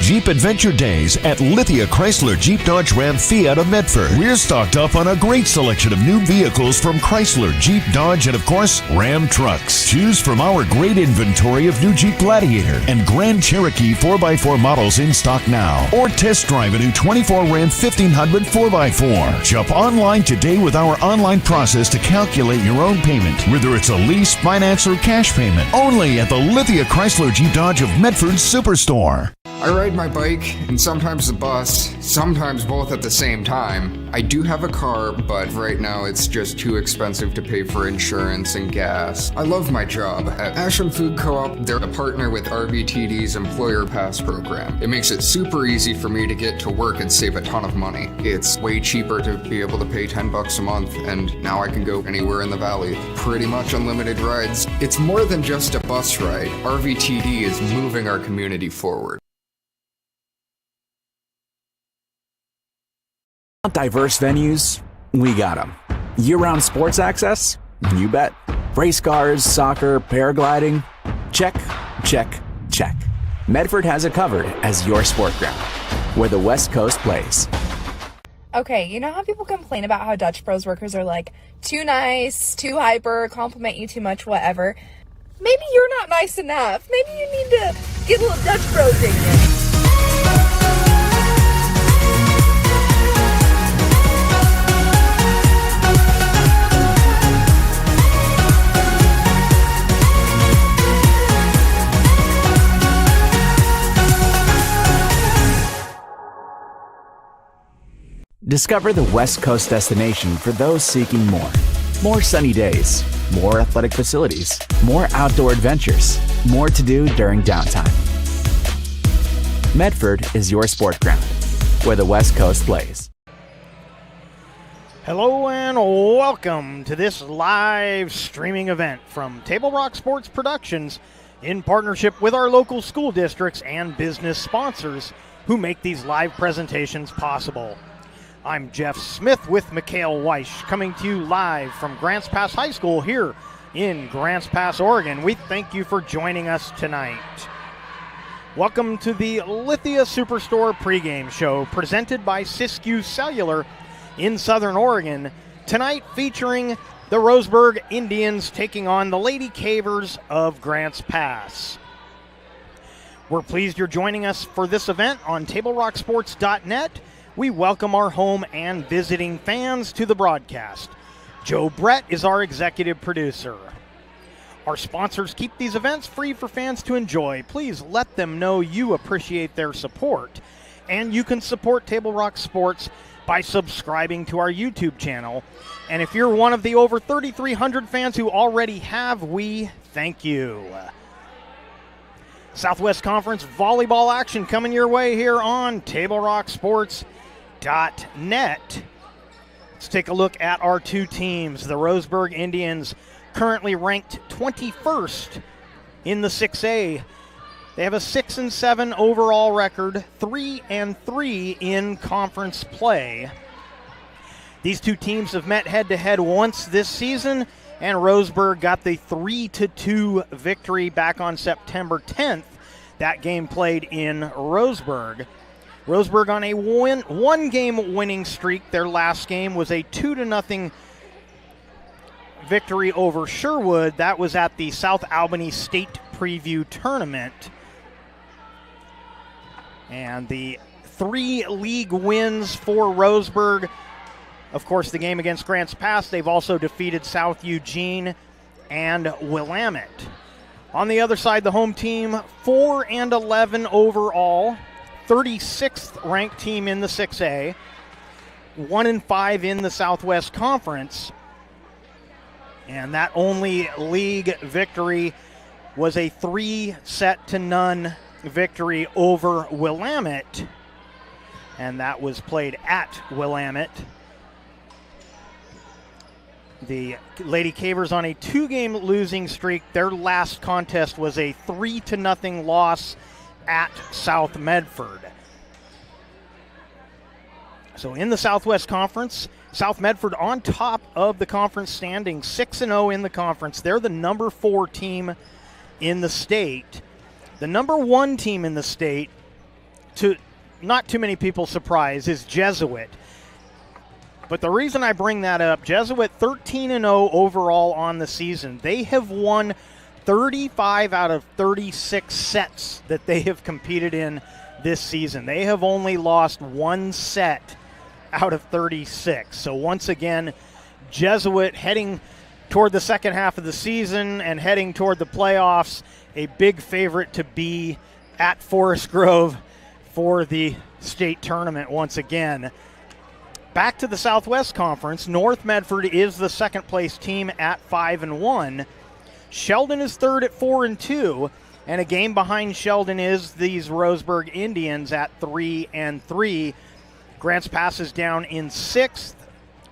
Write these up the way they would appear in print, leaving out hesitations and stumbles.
Jeep Adventure Days at Lithia Chrysler Jeep Dodge Ram Fiat of Medford. We're stocked up on a great selection of new vehicles from Chrysler, Jeep, Dodge, and of course, Ram trucks. Choose from our great inventory of new Jeep Gladiator and Grand Cherokee 4x4 models in stock now. Or test drive a new 24 Ram 1500 4x4. Shop online today with our online process to calculate your own payment, whether it's a lease, finance, or cash payment. Only at the Lithia Chrysler Jeep Dodge of Medford Superstore. I ride my bike and sometimes the bus, sometimes both at the same time. I do have a car, but right now it's just too expensive to pay for insurance and gas. I love my job. At Ashland Food Co-op, they're a partner with RVTD's Employer Pass program. It makes it super easy for me to get to work and save a ton of money. It's way cheaper to be able to pay $10 a month, and now I can go anywhere in the valley. Pretty much unlimited rides. It's more than just a bus ride. RVTD is moving our community forward. Diverse venues, we got them. Year-round sports access? You bet. Race cars, soccer, paragliding? Check, check, check. Medford has it covered as your sport ground, where the West Coast plays. Okay, you know how people complain about how Dutch Bros workers are like too nice, too hyper, compliment you too much, whatever? Maybe you're not nice enough. Maybe you need to get a little Dutch Bro dignity. Discover the West Coast destination for those seeking more. More sunny days, more athletic facilities, more outdoor adventures, more to do during downtime. Medford is your sport ground, where the West Coast plays. Hello and welcome to this live streaming event from Table Rock Sports Productions in partnership with our local school districts and business sponsors who make these live presentations possible. I'm Jeff Smith with Mikhail Weish, coming to you live from Grants Pass High School here in Grants Pass, Oregon. We thank you for joining us tonight. Welcome to the Lithia Superstore pregame show presented by Siskiyou Cellular in Southern Oregon. Tonight featuring the Roseburg Indians taking on the Lady Cavers of Grants Pass. We're pleased you're joining us for this event on TableRockSports.net. We welcome our home and visiting fans to the broadcast. Joe Brett is our executive producer. Our sponsors keep these events free for fans to enjoy. Please let them know you appreciate their support. And you can support Table Rock Sports by subscribing to our YouTube channel. And if you're one of the over 3,300 fans who already have, we thank you. Southwest Conference volleyball action coming your way here on TableRockSports.net. Let's take a look at our two teams. The Roseburg Indians, currently ranked 21st in the 6A. They have a 6-7 overall record, 3-3 in conference play. These two teams have met head-to-head once this season, and Roseburg got the 3-2 victory back on September 10th. That game played in Roseburg. Roseburg on a one-game winning streak. Their last game was a 2-0 victory over Sherwood. That was at the South Albany State Preview Tournament. And the 3 league wins for Roseburg. Of course, the game against Grants Pass, they've also defeated South Eugene and Willamette. On the other side, the home team, 4-11 overall, 36th ranked team in the 6A, 1-5 in the Southwest Conference. And that only league victory was a 3-0 victory over Willamette. And that was played at Willamette. The Lady Cavers on a 2-game losing streak. Their last contest was a 3-0 loss at South Medford. So in the Southwest Conference, South Medford on top of the conference standing, 6-0 in the conference. They're the number 4 team in the state. The number 1 team in the state, to not too many people's surprise, is Jesuit. But the reason I bring that up, Jesuit 13-0 overall on the season. They have won 35 out of 36 sets that they have competed in this season. They have only lost one set out of 36. So once again, Jesuit heading toward the second half of the season and heading toward the playoffs, a big favorite to be at Forest Grove for the state tournament once again. Back to the Southwest Conference, North Medford is the second place team at 5-1. Sheldon is third at 4-2, and a game behind Sheldon is these Roseburg Indians at 3-3. Grants Pass is down in sixth,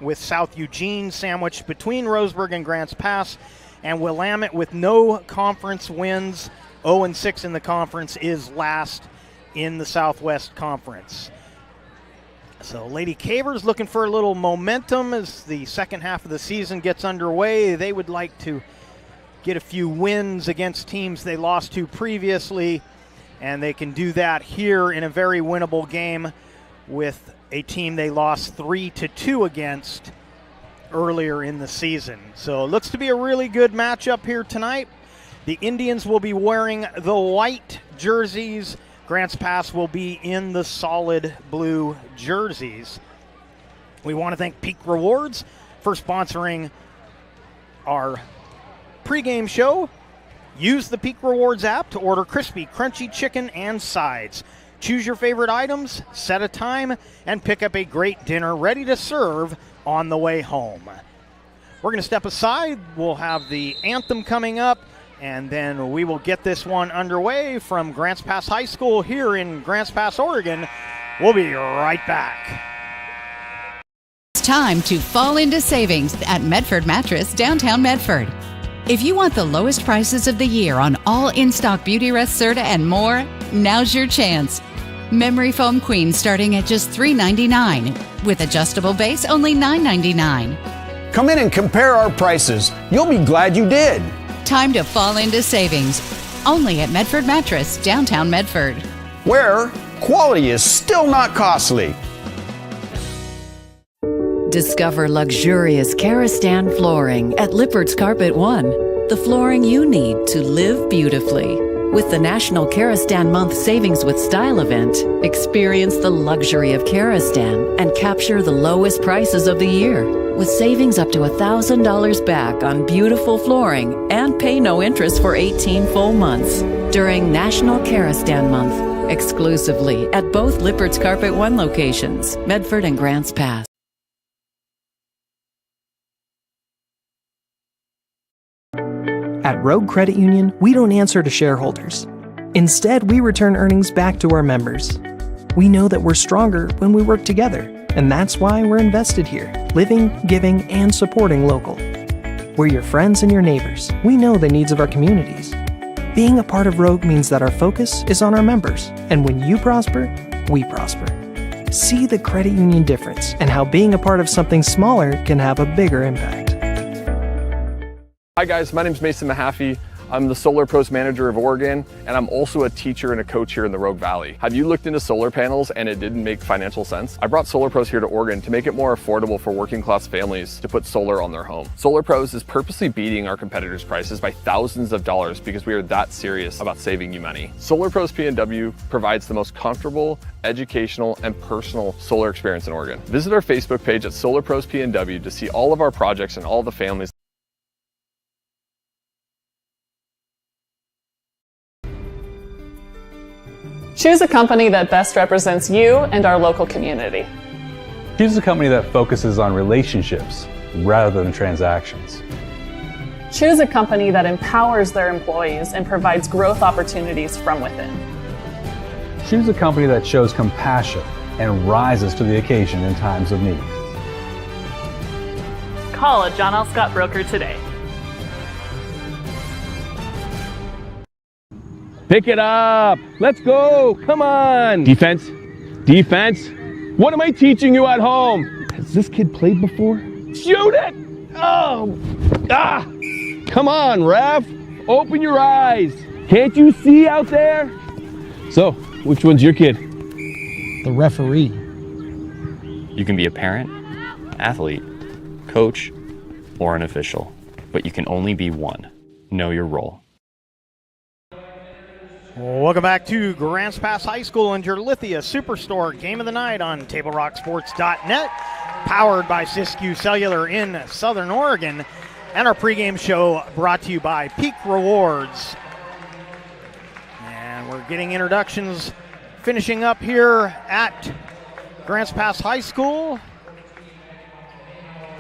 with South Eugene sandwiched between Roseburg and Grants Pass, and Willamette, with no conference wins, 0-6 in the conference, is last in the Southwest Conference. So Lady Cavers looking for a little momentum as the second half of the season gets underway. They would like to get a few wins against teams they lost to previously, and they can do that here in a very winnable game with a team they lost 3-2 against earlier in the season. So it looks to be a really good matchup here tonight. The Indians will be wearing the white jerseys. Grants Pass will be in the solid blue jerseys. We want to thank Peak Rewards for sponsoring our pregame show. Use the Peak Rewards app to order crispy, crunchy chicken and sides. Choose your favorite items, set a time, and pick up a great dinner ready to serve on the way home. We're going to step aside. We'll have the anthem coming up, and then we will get this one underway from Grants Pass High School here in Grants Pass, Oregon. We'll be right back. It's time to fall into savings at Medford Mattress, downtown Medford. If you want the lowest prices of the year on all in-stock Beauty Rest Serta and more, now's your chance. Memory Foam Queen starting at just $3.99. With adjustable base, only $9.99. Come in and compare our prices. You'll be glad you did. Time to fall into savings. Only at Medford Mattress, downtown Medford. Where quality is still not costly. Discover luxurious Karastan flooring at Lippert's Carpet One. The flooring you need to live beautifully. With the National Karastan Month Savings with Style event, experience the luxury of Karastan and capture the lowest prices of the year. With savings up to $1,000 back on beautiful flooring and pay no interest for 18 full months during National Karastan Month, exclusively at both Lippert's Carpet One locations, Medford and Grants Pass. At Rogue Credit Union, we don't answer to shareholders. Instead, we return earnings back to our members. We know that we're stronger when we work together, and that's why we're invested here, living, giving, and supporting local. We're your friends and your neighbors. We know the needs of our communities. Being a part of Rogue means that our focus is on our members, and when you prosper, we prosper. See the credit union difference and how being a part of something smaller can have a bigger impact. Hi guys, my name is Mason Mahaffey. I'm the Solar Pros Manager of Oregon, and I'm also a teacher and a coach here in the Rogue Valley. Have you looked into solar panels and it didn't make financial sense? I brought Solar Pros here to Oregon to make it more affordable for working class families to put solar on their home. Solar Pros is purposely beating our competitors' prices by thousands of dollars because we are that serious about saving you money. Solar Pros PNW provides the most comfortable, educational, and personal solar experience in Oregon. Visit our Facebook page at Solar Pros PNW to see all of our projects and all the families. Choose a company that best represents you and our local community. Choose a company that focuses on relationships rather than transactions. Choose a company that empowers their employees and provides growth opportunities from within. Choose a company that shows compassion and rises to the occasion in times of need. Call a John L. Scott broker today. Pick it up. Let's go. Come on. Defense. Defense. What am I teaching you at home? Has this kid played before? Shoot it. Oh. Ah. Come on, ref. Open your eyes. Can't you see out there? So, which one's your kid? the referee. You can be a parent, athlete, coach, or an official, but you can only be one. Know your role. Welcome back to Grants Pass High School and your Lithia Superstore Game of the Night on TableRockSports.net, powered by Siskiyou Cellular in Southern Oregon, and our pregame show brought to you by Peak Rewards. And we're getting introductions finishing up here at Grants Pass High School.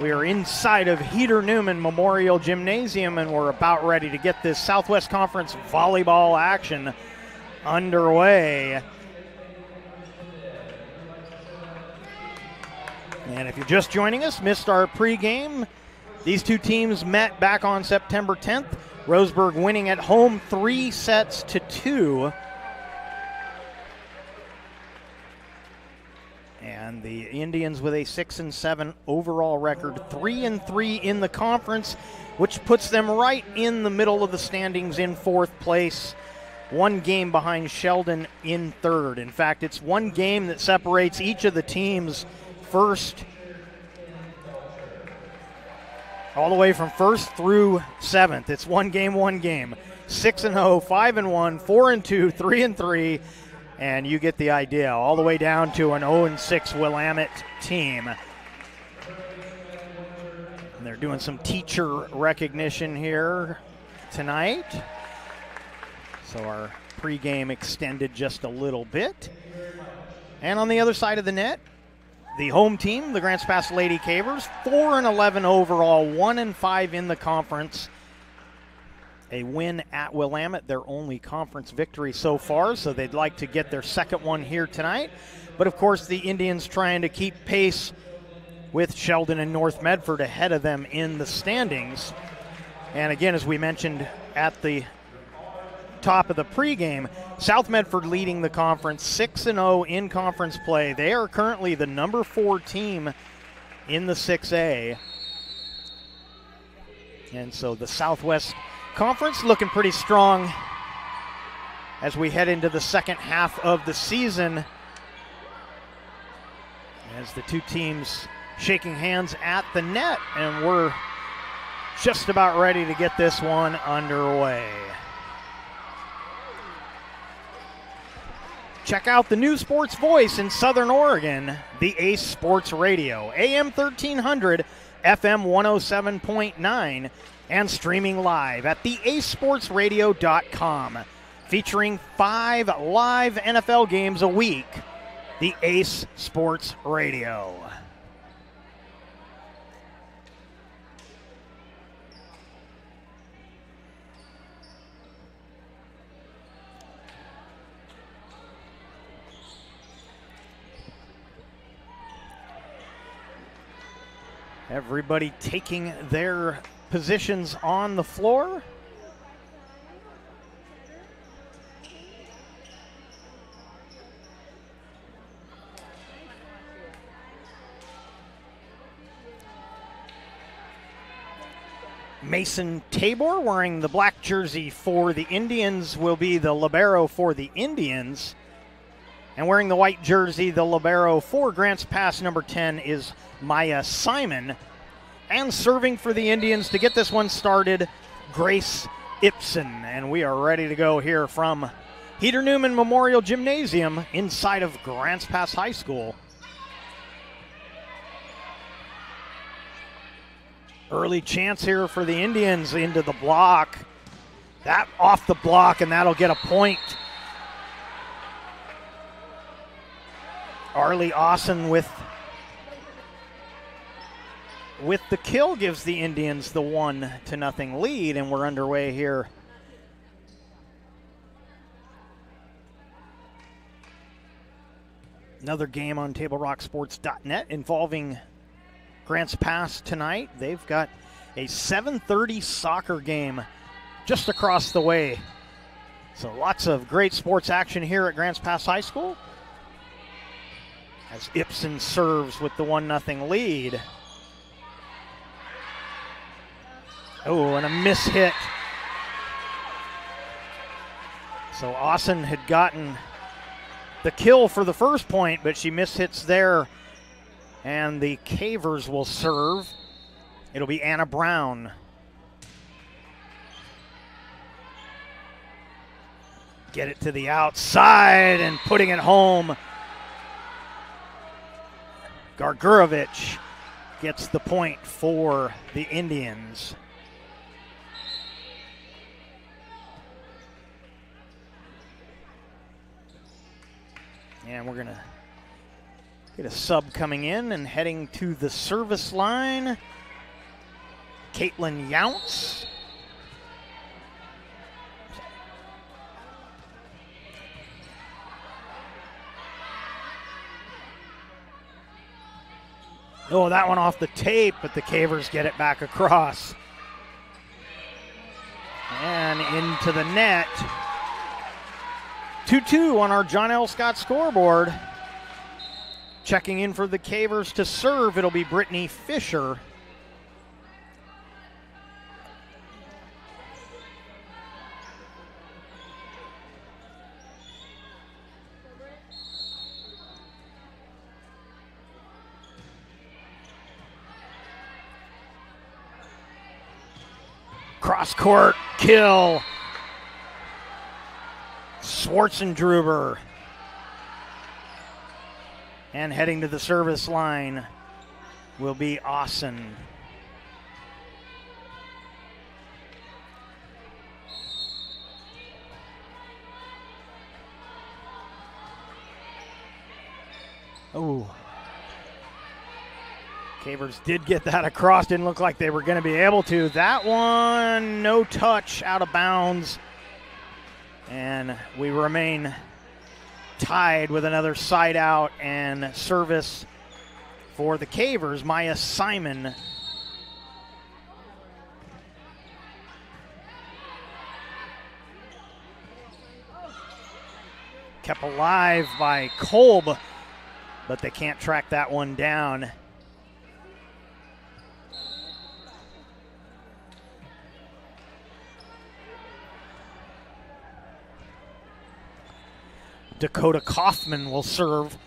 We are inside of Heater Newman Memorial Gymnasium, and we're about ready to get this Southwest Conference volleyball action underway. And if you're just joining us, missed our pregame, these two teams met back on September 10th. Roseburg winning at home 3-2. And the Indians with a 6-7 overall record, 3-3 in the conference, which puts them right in the middle of the standings in fourth place, one game behind Sheldon in third. In fact, it's one game that separates each of the teams first, all the way from first through seventh. It's one game, 6-0, 5-1, 4-2, 3-3. And you get the idea, all the way down to an 0-6 Willamette team. And they're doing some teacher recognition here tonight. So our pregame extended just a little bit. And on the other side of the net, the home team, the Grants Pass Lady Cavers, 4-11 overall, 1-5 in the conference. A win at Willamette, their only conference victory so far, so they'd like to get their second one here tonight. But of course, the Indians trying to keep pace with Sheldon and North Medford ahead of them in the standings. And again, as we mentioned at the top of the pregame, South Medford leading the conference 6-0 in conference play. They are currently the number 4 team in the 6A. And so the Southwest Conference looking pretty strong as we head into the second half of the season, as the two teams shaking hands at the net, and we're just about ready to get this one underway. Check out the new sports voice in Southern Oregon, the Ace Sports Radio, AM 1300, FM 107.9, and streaming live at theacesportsradio.com, featuring 5 live NFL games a week. The Ace Sports Radio. Everybody taking their positions on the floor. Mason Tabor wearing the black jersey for the Indians will be the libero for the Indians. And wearing the white jersey, the libero for Grants Pass number 10 is Maya Simon. And serving for the Indians to get this one started, Grace Ibsen. And we are ready to go here from Heater Newman Memorial Gymnasium inside of Grants Pass High School. Early chance here for the Indians into the block. That off the block, and that'll get a point. Arlie Austin with the kill gives the Indians the 1-0 lead, and we're underway here. Another game on TableRockSports.net involving Grants Pass tonight. They've got a 7:30 soccer game just across the way. So lots of great sports action here at Grants Pass High School, as Ibsen serves with the 1-0 lead. Oh, and a miss hit. So Austin had gotten the kill for the first point, but she mishits there. And the Cavers will serve. It'll be Anna Brown. Get it to the outside and putting it home. Gargurovich gets the point for the Indians. And we're going to get a sub coming in and heading to the service line. Caitlin Younts. Oh, that one off the tape, but the Cavers get it back across. And into the net. 2-2 on our John L. Scott scoreboard. Checking in for the Cavers to serve, it'll be Brittany Fisher. Cross-court kill. Schwarzendruber. And heading to the service line will be Austin. Oh. Cavers did get that across. Didn't look like they were going to be able to. That one, no touch, out of bounds. And we remain tied with another side out and service for the Cavers. Maya Simon. Kept alive by Kolb, but they can't track that one down. Dakota Kaufman will serve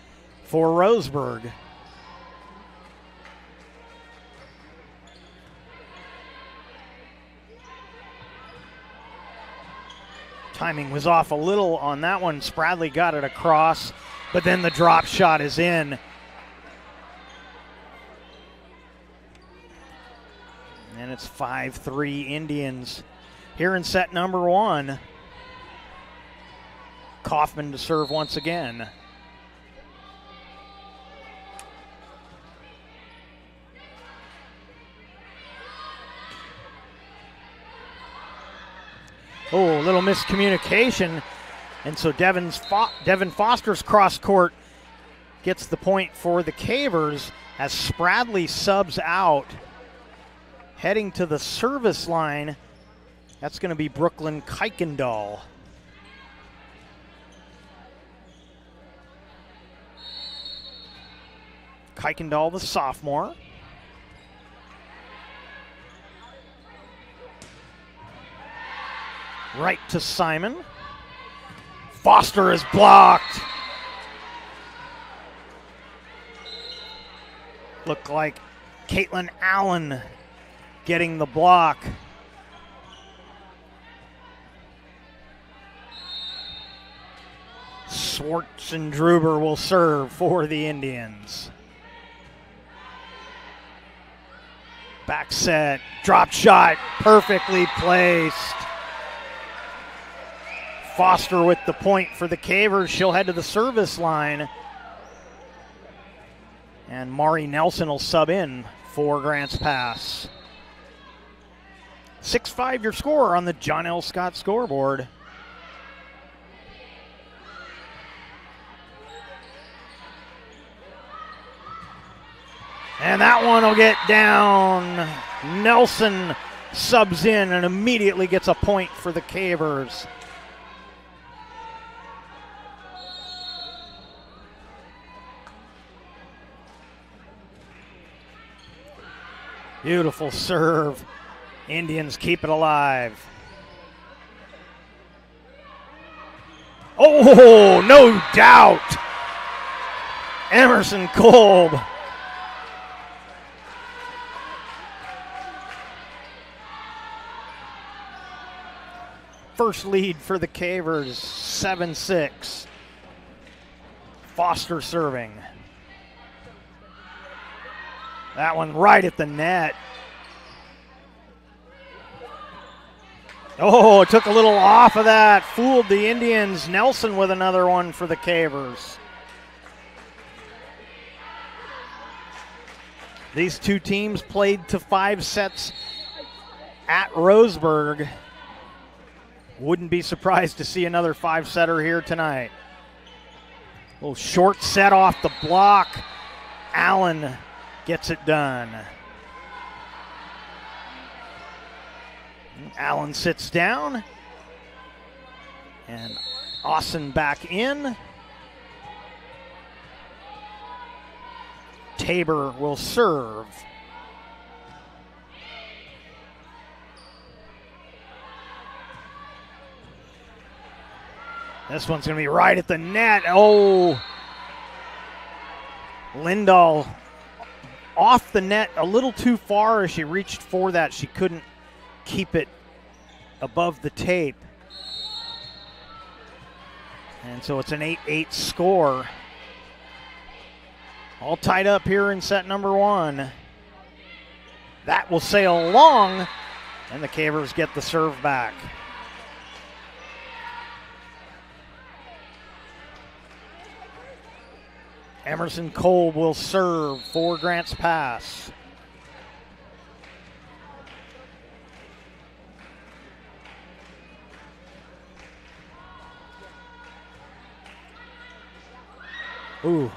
for Roseburg. Timing was off a little on that one. Spradley got it across, but then the drop shot is in. And it's 5-3 Indians here in set number one. Kaufman to serve once again. Oh, a little miscommunication. And so Devin Foster's cross court gets the point for the Cavers as Spradley subs out. Heading to the service line, that's going to be Brooklyn Kuykendall. Kuykendall, the sophomore. Right to Simon. Foster is blocked. Looked like Caitlin Allen getting the block. Schwarzendruber will serve for the Indians. Back set, drop shot, perfectly placed. Foster with the point for the Cavers. She'll head to the service line. And Mari Nelson will sub in for Grants Pass. 6-5 your score on the John L. Scott scoreboard. And that one will get down. Nelson subs in and immediately gets a point for the Cavers. Beautiful serve. Indians keep it alive. Oh, no doubt. Emerson Kolb. First lead for the Cavers, 7-6. Foster serving. That one right at the net. Oh, it took a little off of that. Fooled the Indians. Nelson with another one for the Cavers. These two teams played to 5 sets at Roseburg. Wouldn't be surprised to see another 5-setter here tonight. A little short set off the block. Allen gets it done. Allen sits down. And Austin back in. Tabor will serve. This one's going to be right at the net. Oh, Lindahl off the net a little too far as she reached for that. She couldn't keep it above the tape. And so it's an 8-8 score. All tied up here in set number 1. That will sail long, and the Cavers get the serve back. Emerson Kolb will serve for Grants Pass. Ooh.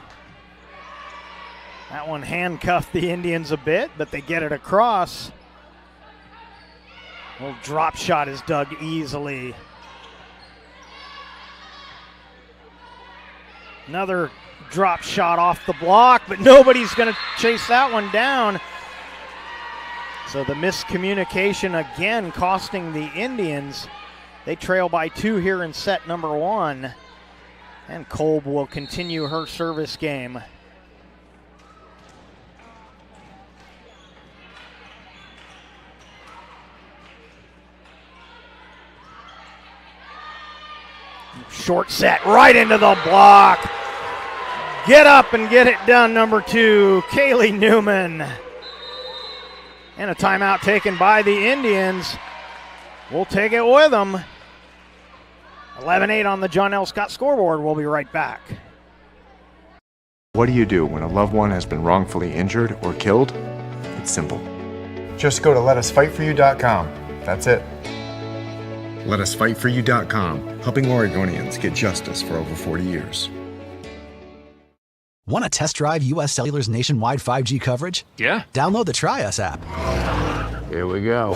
That one handcuffed the Indians a bit, but they get it across. Little drop shot is dug easily. Another drop shot off the block, but nobody's going to chase that one down. So the miscommunication again costing the Indians. They trail by 2 here in set number 1. And Kolb will continue her service game. Short set right into the block. Get up and get it done, number 2, Kaylee Newman. And a timeout taken by the Indians. We'll take it with them. 11-8 on the John L. Scott scoreboard. We'll be right back. What do you do when a loved one has been wrongfully injured or killed? It's simple. Just go to letusfightforyou.com. That's it. Letusfightforyou.com, helping Oregonians get justice for over 40 years. Want to test drive U.S. Cellular's nationwide 5G coverage? Yeah. Download the Try Us app. Here we go.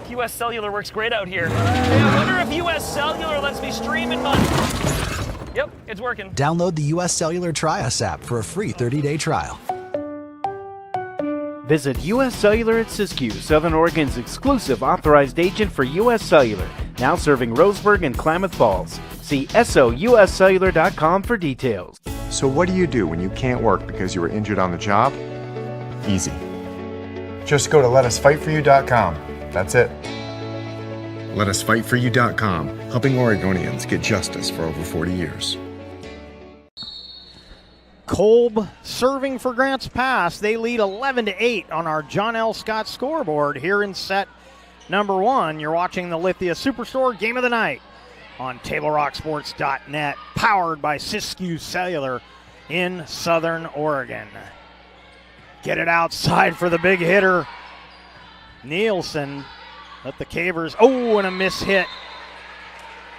U.S. Cellular works great out here. Hey, I wonder if U.S. Cellular lets me stream in my... Yep, it's working. Download the U.S. Cellular Try Us app for a free 30-day trial. Visit U.S. Cellular at Siskiyou, Southern Oregon's exclusive authorized agent for U.S. Cellular, now serving Roseburg and Klamath Falls. See SOUScellular.com for details. So what do you do when you can't work because you were injured on the job? Easy. Just go to letusfightforyou.com. That's it. Letusfightforyou.com, helping Oregonians get justice for over 40 years. Kolb serving for Grants Pass. They lead 11-8 on our John L. Scott scoreboard here in set number 1. You're watching the Lithia Superstore Game of the Night on TableRockSports.net, powered by Siskiyou Cellular in Southern Oregon. Get it outside for the big hitter, Nielsen. Let the Cavers, oh, and a miss hit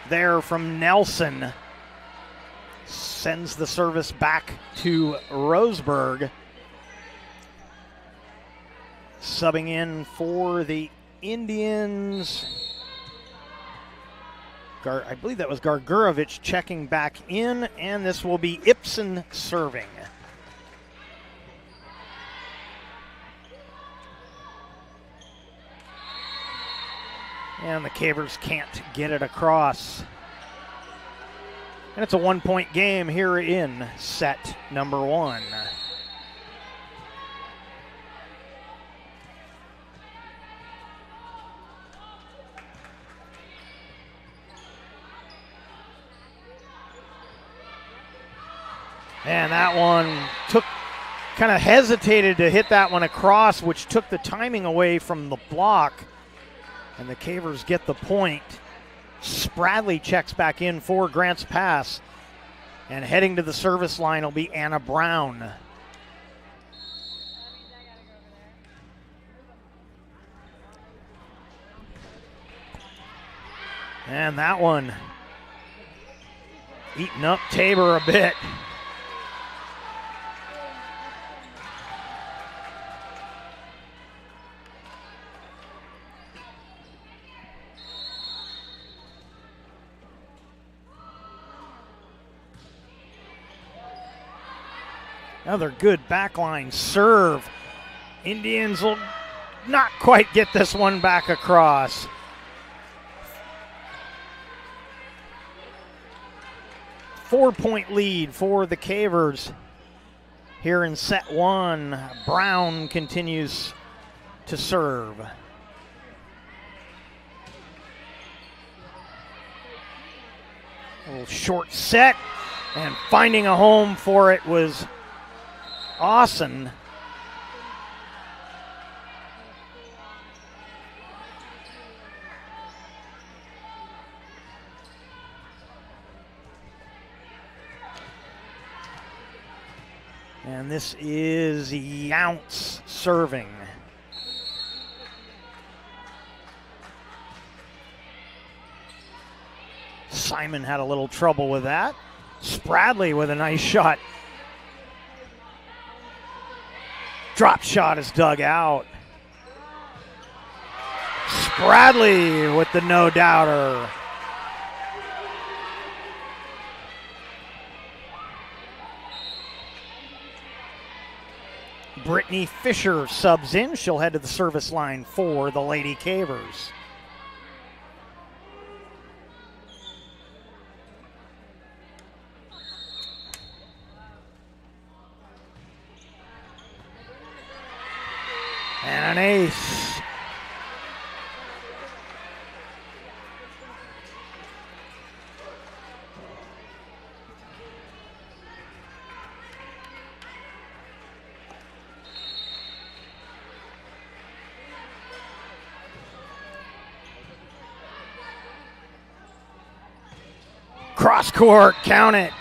there from Nelson. Sends the service back to Roseburg. Subbing in for the Indians. I believe that was Gargurovich checking back in, and this will be Ibsen serving. And the Cavers can't get it across. And it's a 1-point game here in set number 1. And that one kind of hesitated to hit that one across, which took the timing away from the block. And the Cavers get the point. Spradley checks back in for Grants Pass. And heading to the service line will be Anna Brown. And that one eating up Tabor a bit. Another good backline serve. Indians will not quite get this one back across. Four-point lead for the Cavers here in set 1. Brown continues to serve. A little short set, and finding a home for it was Austin. And this is Younce serving. Simon had a little trouble with that. Spradley with a nice shot. Drop shot is dug out. Spradley with the no-doubter. Brittany Fisher subs in. She'll head to the service line for the Lady Cavers. And an ace. Cross court, count it.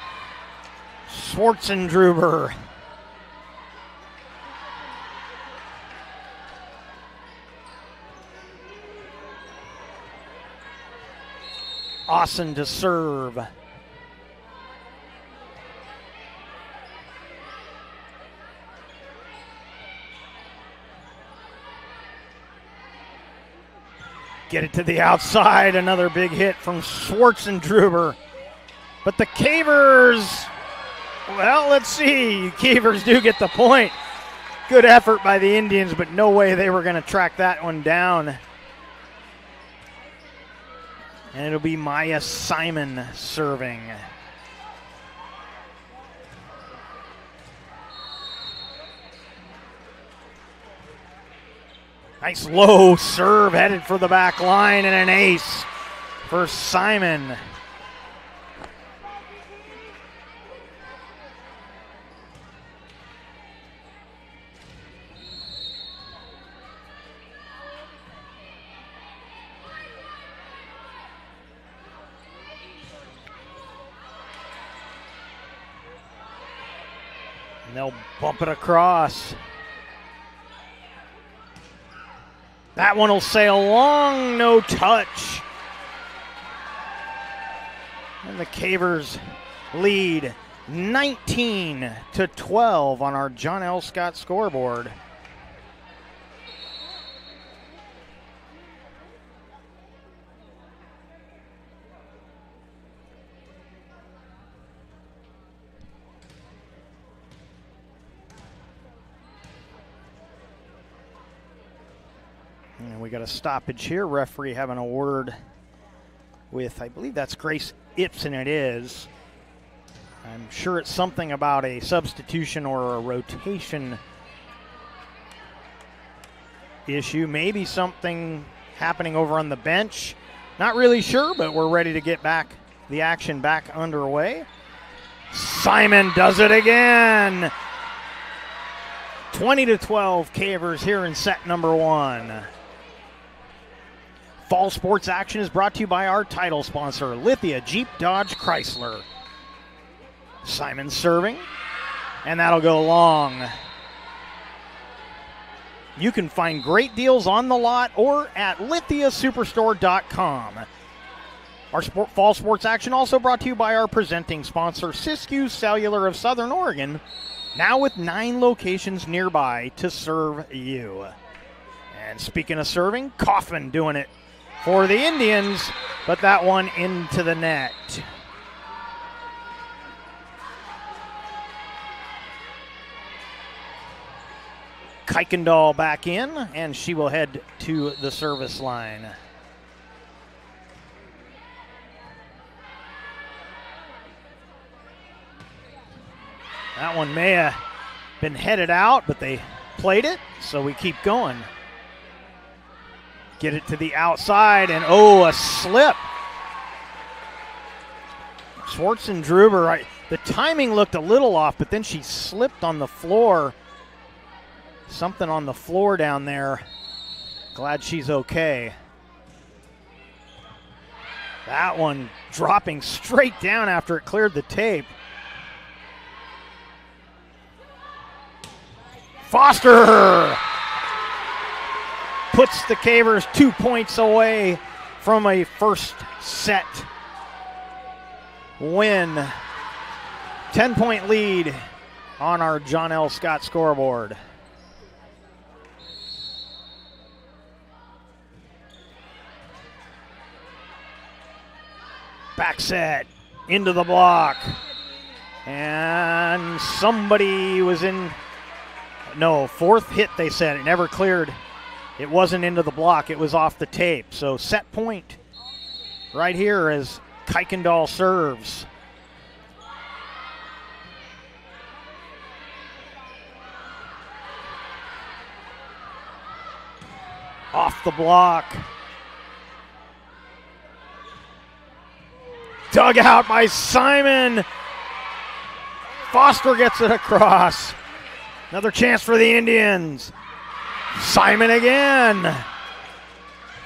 Schwarzendruber. Austin to serve. Get it to the outside. Another big hit from Schwarzendruber. But the Cavers, well, let's see. Cavers do get the point. Good effort by the Indians, but no way they were going to track that one down. And it'll be Maya Simon serving. Nice low serve headed for the back line, and an ace for Simon. And they'll bump it across. That one will sail long, no touch. And the Cavers lead 19-12 on our John L. Scott scoreboard. And we got a stoppage here. Referee having a word with, I believe that's Grace Ibsen, it is. I'm sure it's something about a substitution or a rotation issue. Maybe something happening over on the bench. Not really sure, but we're ready to get the action back underway. Simon does it again. 20-12 Cavers here in set number 1. Fall sports action is brought to you by our title sponsor, Lithia Jeep Dodge Chrysler. Simon serving, and that'll go long. You can find great deals on the lot or at lithiasuperstore.com. Our fall sports action also brought to you by our presenting sponsor, Siskiyou Cellular of Southern Oregon, now with 9 locations nearby to serve you. And speaking of serving, Kaufman doing it for the Indians, but that one into the net. Kuykendall back in, and she will head to the service line. That one may have been headed out, but they played it, so we keep going. Get it to the outside, and a slip. Schwartzendruber, the timing looked a little off, but then she slipped on the floor. Something on the floor down there. Glad she's okay. That one dropping straight down after it cleared the tape. Foster puts the Cavers 2 points away from a first set win. 10-point lead on our John L. Scott scoreboard. Back set into the block. And somebody was in. No, fourth hit, they said. It never cleared. It wasn't into the block. It was off the tape. So set point right here as Kuykendall serves. Off the block. Dug out by Simon. Foster gets it across. Another chance for the Indians. Simon again.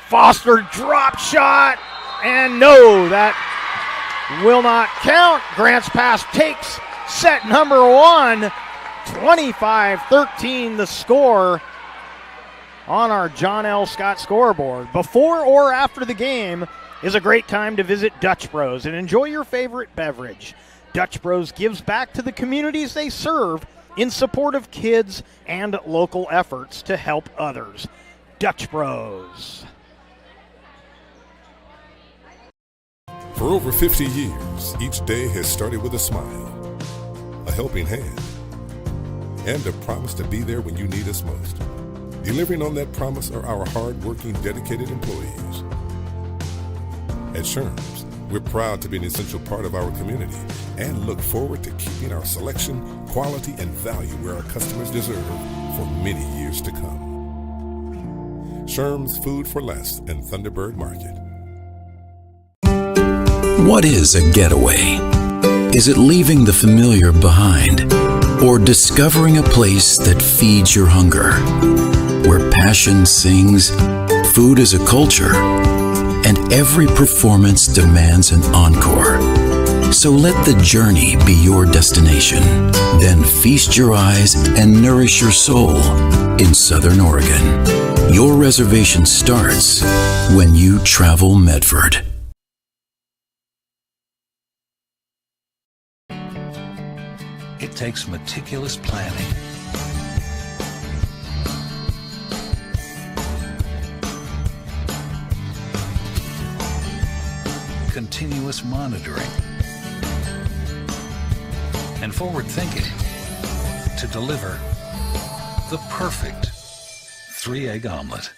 Foster drop shot. And no, that will not count. Grants Pass takes set number 1. 25-13 the score on our John L. Scott scoreboard. Before or after the game is a great time to visit Dutch Bros and enjoy your favorite beverage. Dutch Bros gives back to the communities they serve in support of kids and local efforts to help others. Dutch Bros. For over 50 years, each day has started with a smile, a helping hand, and a promise to be there when you need us most. Delivering on that promise are our hard-working, dedicated employees. At Sherms, we're proud to be an essential part of our community and look forward to keeping our selection, quality, and value where our customers deserve for many years to come. Sherms Food for Less and Thunderbird Market. What is a getaway? Is it leaving the familiar behind or discovering a place that feeds your hunger? Where passion sings, food is a culture, and every performance demands an encore. So let the journey be your destination. Then feast your eyes and nourish your soul in Southern Oregon. Your reservation starts when you travel Medford. It takes meticulous planning, continuous monitoring, and forward thinking to deliver the perfect 3-egg omelet.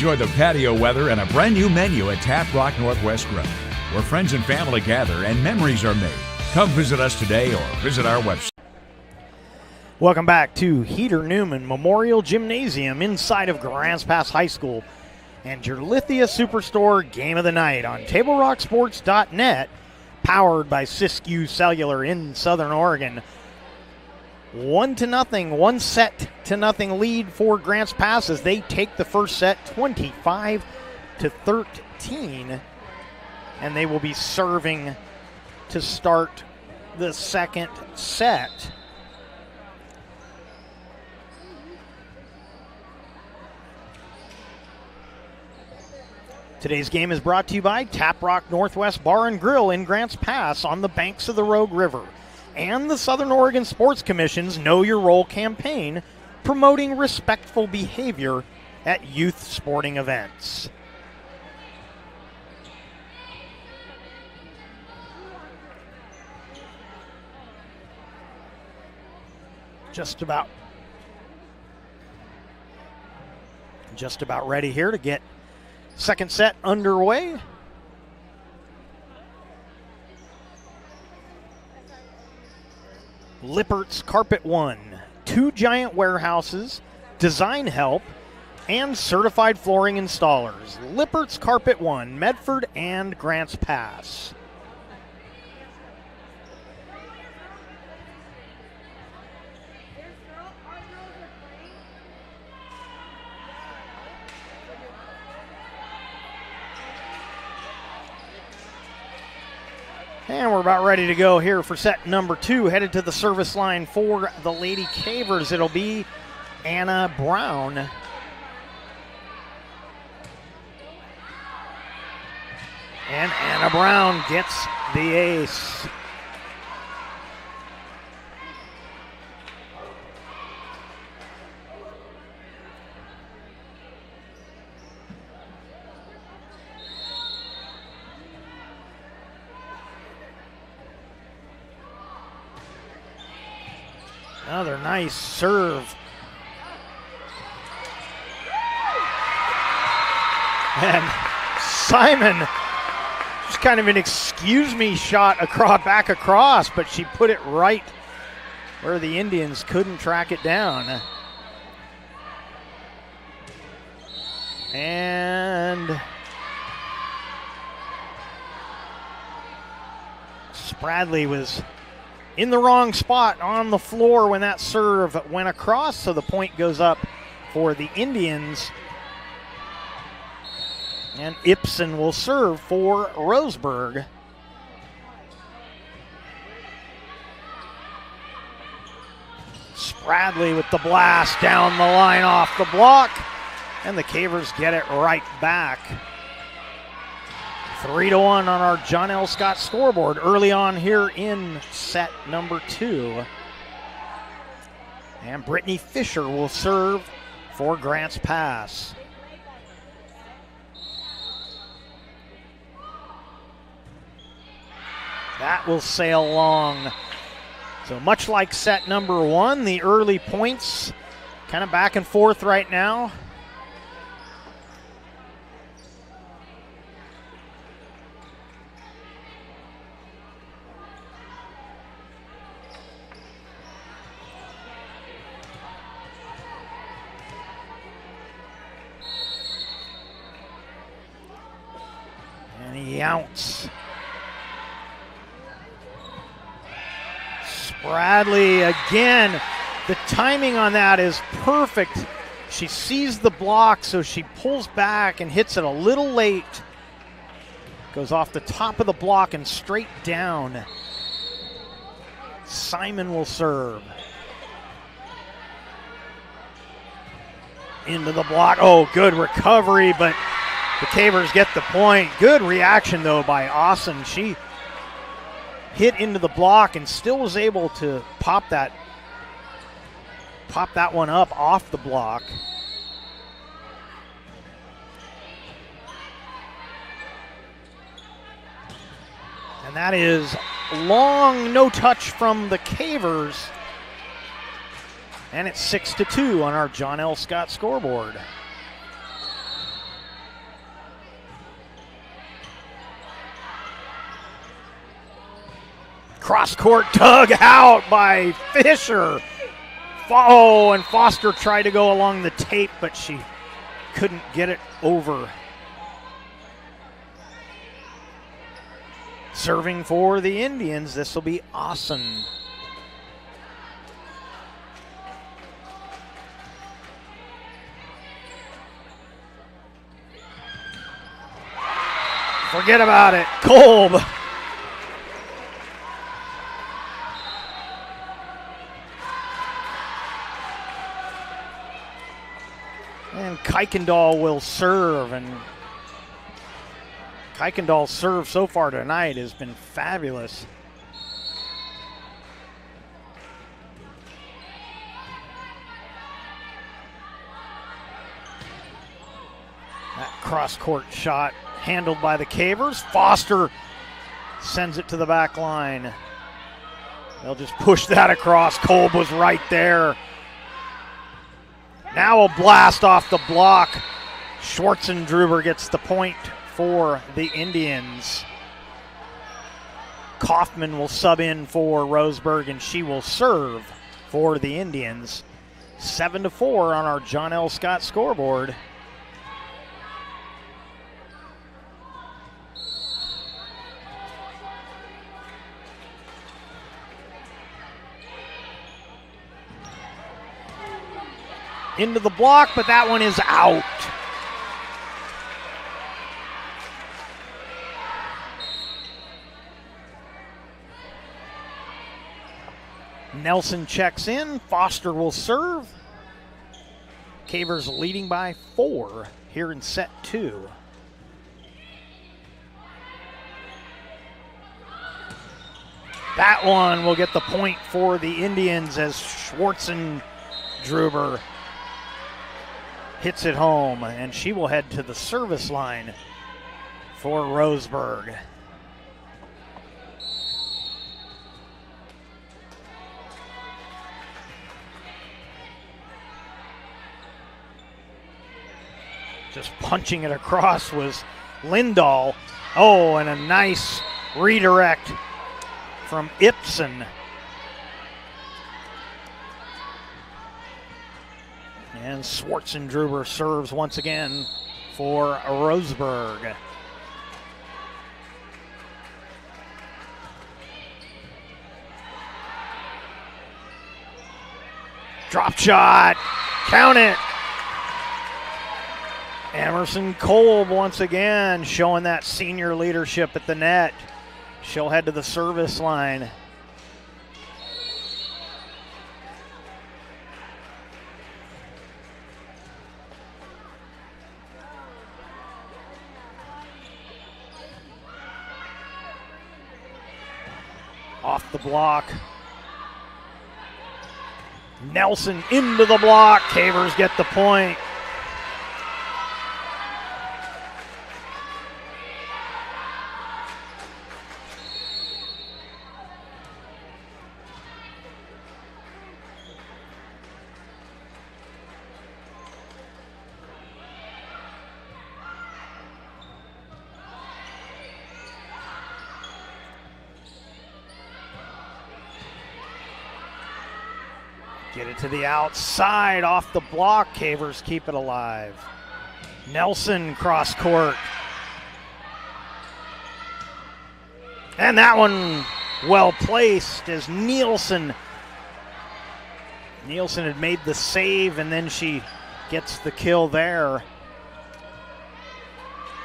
enjoy the patio weather and a brand new menu at Tap Rock Northwest Grill, where friends and family gather and memories are made. Come visit us today or visit our website. Welcome back to Heater Newman Memorial Gymnasium inside of Grants Pass High School and your Lithia Superstore Game of the Night on TableRockSports.net, powered by Siskiyou Cellular in Southern Oregon. 1-0, 1-0 lead for Grants Pass as they take the first set 25-13, and they will be serving to start the second set. Today's game is brought to you by Tap Rock Northwest Bar and Grill in Grants Pass on the banks of the Rogue River and the Southern Oregon Sports Commission's Know Your Role campaign, promoting respectful behavior at youth sporting events. Just about ready here to get second set underway. Lippert's Carpet One, 2 giant warehouses, design help, and certified flooring installers. Lippert's Carpet One, Medford and Grants Pass. And we're about ready to go here for set number 2. Headed to the service line for the Lady Cavers. It'll be Anna Brown. And Anna Brown gets the ace. Another nice serve. And Simon, just kind of an excuse me shot back across, but she put it right where the Indians couldn't track it down. And Spradley was in the wrong spot on the floor when that serve went across, so the point goes up for the Indians. And Ibsen will serve for Roseburg. Spradley with the blast down the line off the block, and the Cavers get it right back. 3-1 on our John L. Scott scoreboard early on here in set number 2. And Brittany Fisher will serve for Grants Pass. That will sail long. So much like set number 1, the early points kind of back and forth right now. Ounce. Spradley again. The timing on that is perfect. She sees the block, so she pulls back and hits it a little late. Goes off the top of the block and straight down. Simon will serve. Into the block. Oh, good recovery, but the Cavers get the point. Good reaction, though, by Austin. She hit into the block and still was able to pop that one up off the block. And that is long no touch from the Cavers. And it's 6-2 on our John L. Scott scoreboard. Cross-court dug out by Fisher. Oh, and Foster tried to go along the tape, but she couldn't get it over. Serving for the Indians, this will be Austin. Forget about it, Kolb. And Kuykendall will serve, and Kuykendall's serve so far tonight has been fabulous. That cross-court shot handled by the Cavers. Foster sends it to the back line. They'll just push that across. Kolb was right there. Now a blast off the block. Schwartzendruber gets the point for the Indians. Kaufman will sub in for Roseburg, and she will serve for the Indians. 7-4 on our John L. Scott scoreboard. Into the block, but that one is out. Nelson checks in. Foster will serve. Cavers leading by 4 here in set 2. That one will get the point for the Indians as Schwartzendruber hits it home, and she will head to the service line for Roseburg. Just punching it across was Lindahl. Oh, and a nice redirect from Ibsen. And Schwartzendruber serves once again for Roseburg. Drop shot, count it. Emerson Kolb once again showing that senior leadership at the net. She'll head to the service line. Off the block. Nelson into the block. Cavers get the point. Get it to the outside, off the block. Cavers keep it alive. Nelson cross court. And that one well placed as Nielsen had made the save, and then she gets the kill there.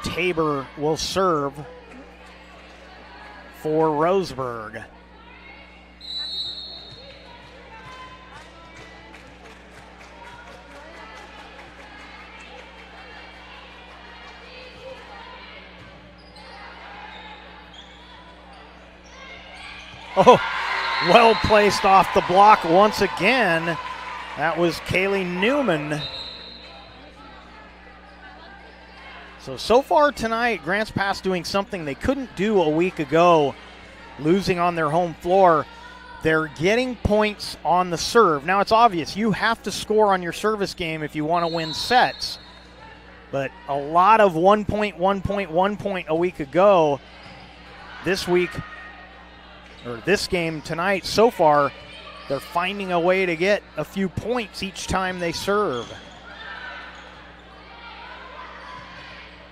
Tabor will serve for Roseburg. Oh, well placed off the block once again. That was Kaylee Newman. So far tonight, Grants Pass doing something they couldn't do a week ago, losing on their home floor. They're getting points on the serve. Now, it's obvious you have to score on your service game if you want to win sets. But a lot of 1 point, 1 point, 1 point a week ago. This week, or this game tonight so far, they're finding a way to get a few points each time they serve.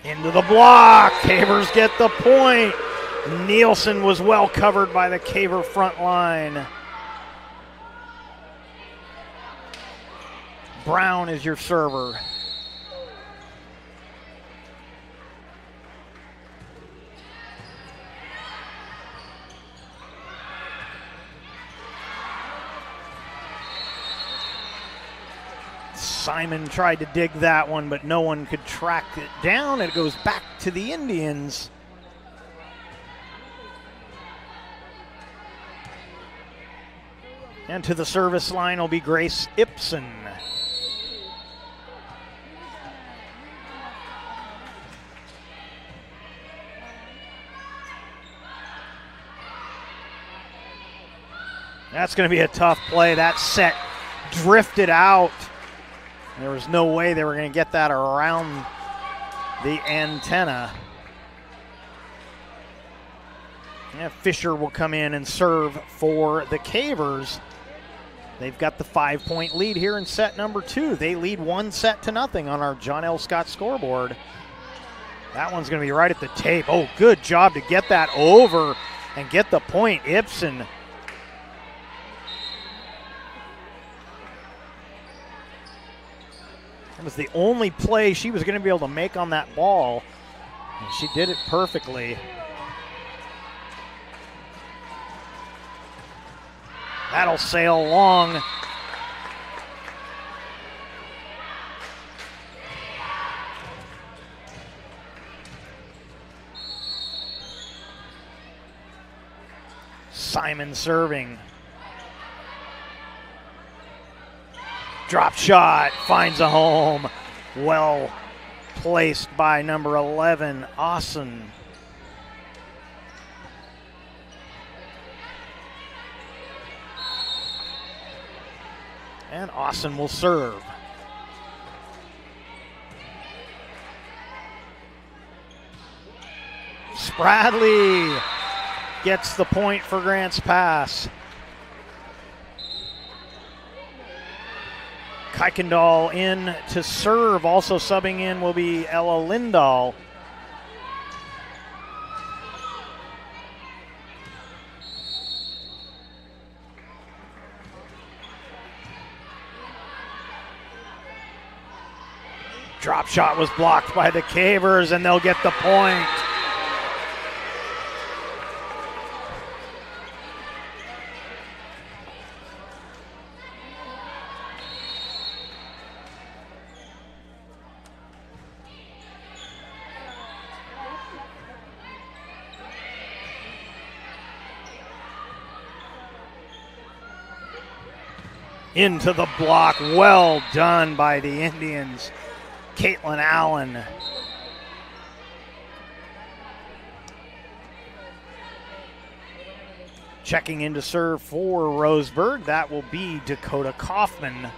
Into the block. Cavers get the point. Nielsen was well covered by the Caver front line. Brown is your server. Simon tried to dig that one, but no one could track it down. It goes back to the Indians. And to the service line will be Grace Ibsen. That's going to be a tough play. That set drifted out. There was no way they were going to get that around the antenna. Yeah, Fisher will come in and serve for the Cavers. They've got the 5-point lead here in set number 2. They lead 1-0 on our John L. Scott scoreboard. That one's going to be right at the tape. Oh, good job to get that over and get the point. Ibsen. That was the only play she was going to be able to make on that ball, and she did it perfectly. That'll sail long. Simon serving. Drop shot, finds a home. Well placed by number 11, Austin. And Austin will serve. Spradley gets the point for Grants Pass. Kuykendall in to serve. Also subbing in will be Ella Lindahl. Drop shot was blocked by the Cavers, and they'll get the point. Into the block, well done by the Indians. Caitlin Allen. Checking in to serve for Roseburg, that will be Dakota Kaufman.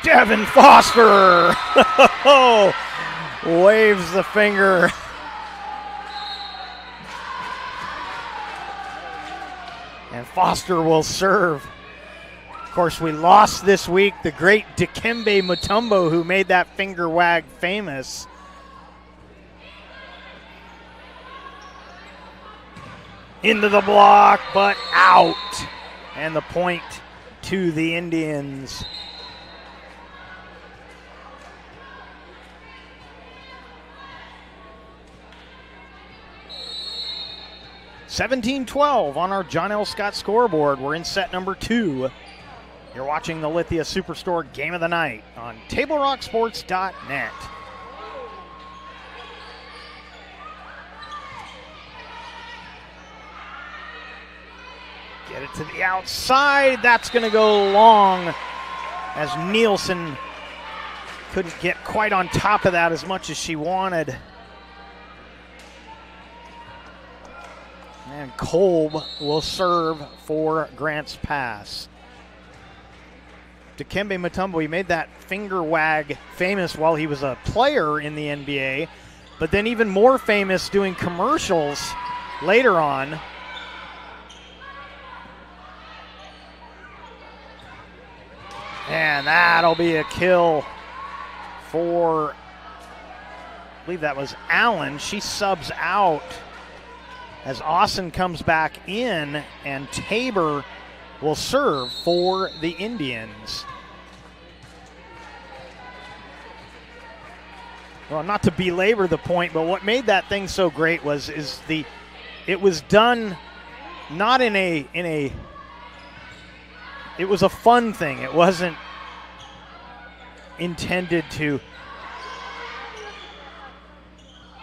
Devin Foster waves the finger. And Foster will serve. Of course, we lost this week the great Dikembe Mutombo, who made that finger wag famous. Into the block, but out. And the point to the Indians. 17-12 on our John L. Scott scoreboard. We're in set number 2. You're watching the Lithia Superstore Game of the Night on TableRockSports.net. Get it to the outside. That's going to go long as Nielsen couldn't get quite on top of that as much as she wanted. And Kolb will serve for Grants Pass. Dikembe Mutombo, he made that finger wag famous while he was a player in the NBA, but then even more famous doing commercials later on. And that'll be a kill for, I believe that was Allen. She subs out as Austin comes back in, and Tabor will serve for the Indians. Well, not to belabor the point, but what made that thing so great it was done not in a it was a fun thing. It wasn't intended to.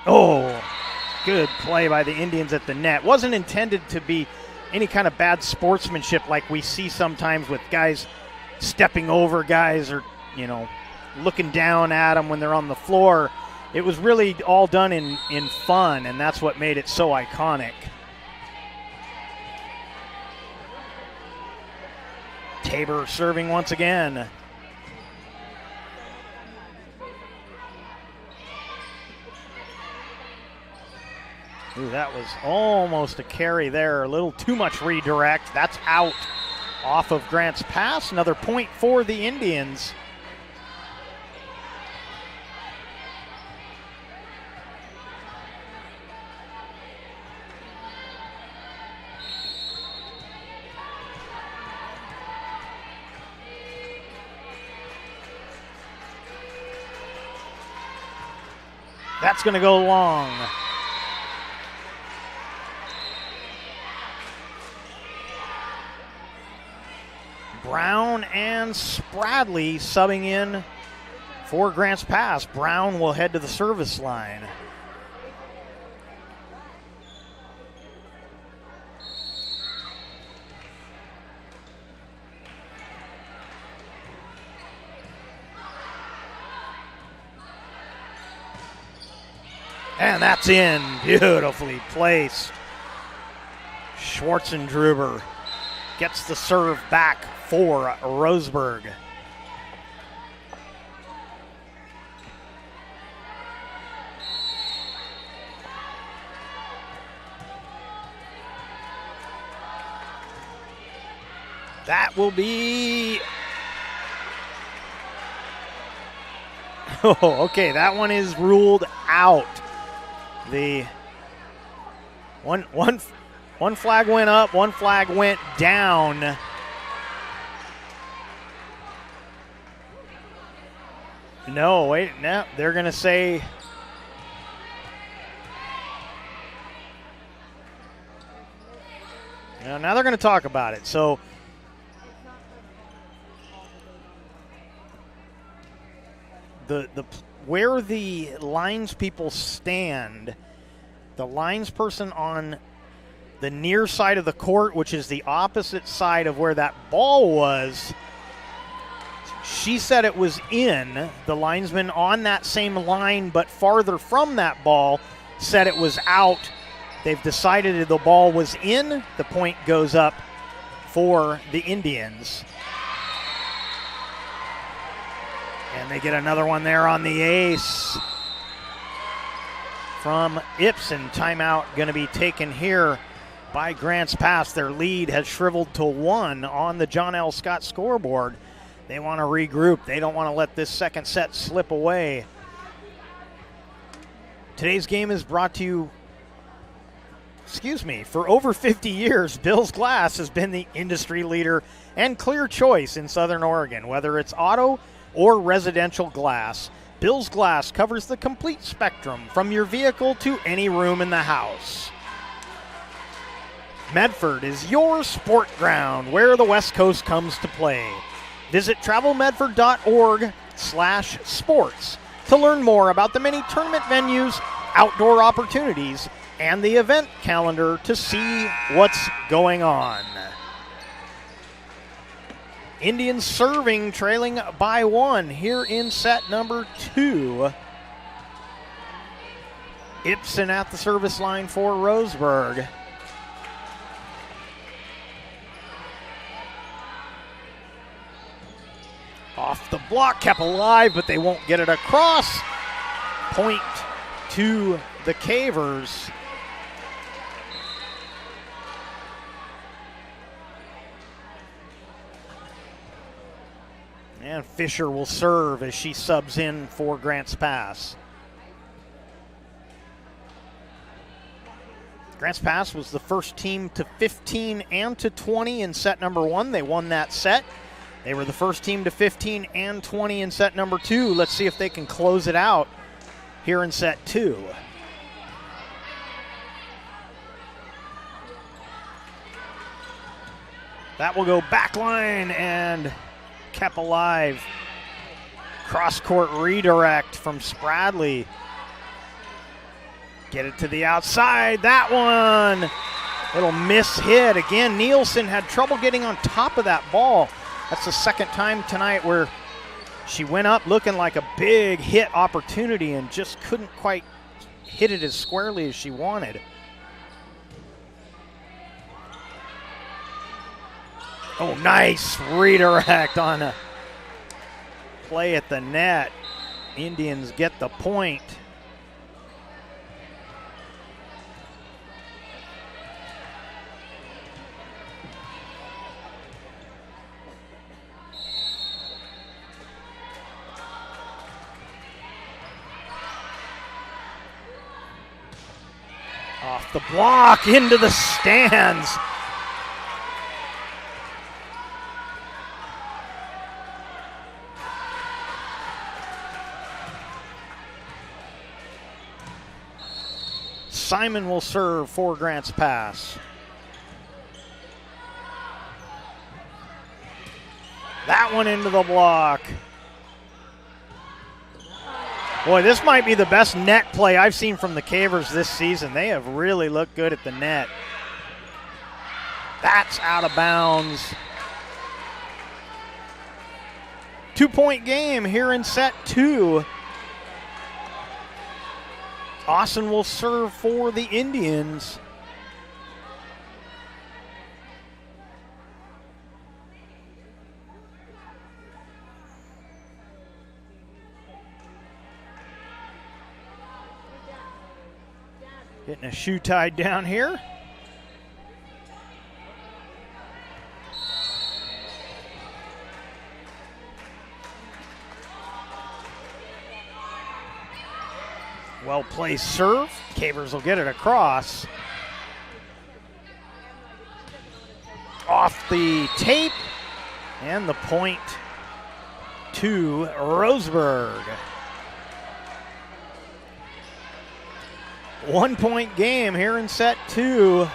Oh, good play by the Indians at the net. Wasn't intended to be any kind of bad sportsmanship like we see sometimes with guys stepping over guys or, looking down at them when they're on the floor. It was really all done in fun, and that's what made it so iconic. Tabor serving once again. Ooh, that was almost a carry there. A little too much redirect. That's out off of Grants Pass. Another point for the Indians. That's going to go long. Brown and Spradley subbing in for Grants Pass. Brown will head to the service line. And that's in, beautifully placed. Schwarzendruber gets the serve back for Roseburg. That will be... Oh, okay, that one is ruled out. The one flag went up, one flag went down. No, wait, no, they're going to say now they're going to talk about it. So the where the lines people stand, the lines person on the near side of the court, which is the opposite side of where that ball was, she said it was in. The linesman on that same line but farther from that ball said it was out. They've decided the ball was in. The point goes up for the Indians. And they get another one there on the ace from Ibsen. Timeout going to be taken here by Grants Pass. Their lead has shriveled to 1 on the John L. Scott scoreboard. They want to regroup. They don't want to let this second set slip away. Today's game is brought to you, for over 50 years, Bill's Glass has been the industry leader and clear choice in Southern Oregon. Whether it's auto or residential glass, Bill's Glass covers the complete spectrum from your vehicle to any room in the house. Medford is your sport ground where the West Coast comes to play. Visit travelmedford.org/sports to learn more about the many tournament venues, outdoor opportunities, and the event calendar to see what's going on. Indians serving, trailing by 1 here in set number 2. Ibsen at the service line for Roseburg. Off the block, kept alive, but they won't get it across. Point to the Cavers. And Fisher will serve as she subs in for Grants Pass. Grants Pass was the first team to 15 and to 20 in set number 1. They won that set. They were the first team to 15 and 20 in set number 2. Let's see if they can close it out here in set 2. That will go back line and kept alive. Cross-court redirect from Spradley. Get it to the outside. That one, little miss hit. Again, Nielsen had trouble getting on top of that ball. That's the second time tonight where she went up looking like a big hit opportunity and just couldn't quite hit it as squarely as she wanted. Oh, nice redirect on a play at the net. Indians get the point. Off the block, into the stands. Simon will serve for Grants Pass. That one into the block. Boy, this might be the best net play I've seen from the Cavers this season. They have really looked good at the net. That's out of bounds. 2-point game here in set 2. Austin will serve for the Indians. Getting a shoe tied down here. Well-placed serve. Cavers will get it across. Off the tape. And the point to Roseburg. 1-point game here in set 2.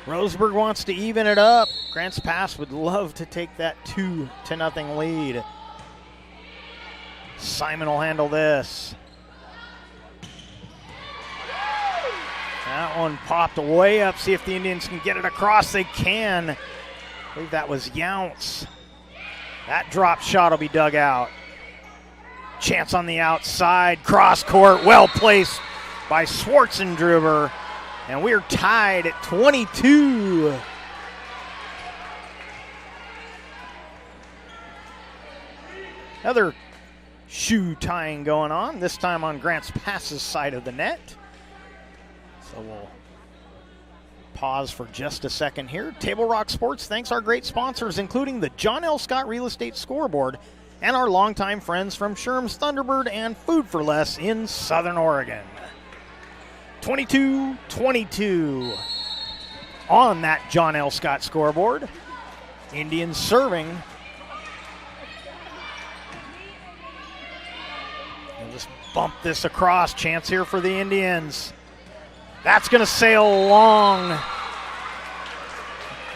Roseburg wants to even it up. Grants Pass would love to take that 2-0 lead. Simon will handle this. That one popped way up. See if the Indians can get it across. They can. I believe that was Younce. That drop shot will be dug out. Chance on the outside. Cross court. Well placed by Schwarzendruber. And we're tied at 22. Another shoe tying going on, this time on Grants Pass's side of the net. So we'll pause for just a second here. Table Rock Sports thanks our great sponsors, including the John L. Scott Real Estate Scoreboard and our longtime friends from Sherm's Thunderbird and Food for Less in Southern Oregon. 22-22 on that John L. Scott scoreboard. Indians serving. They'll just bump this across. Chance here for the Indians. That's going to sail long. I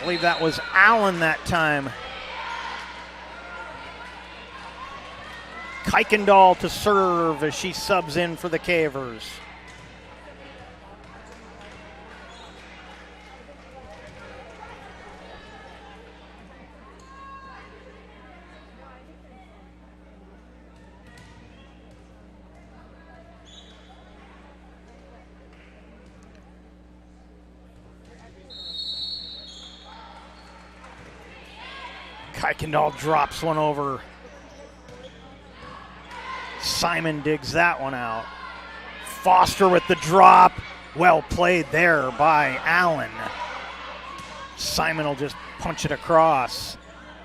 believe that was Allen that time. Kuykendall to serve as she subs in for the Cavers. Kuykendall drops one over Simon digs that one out. Foster with the drop. Well played there by Allen. Simon will just punch it across.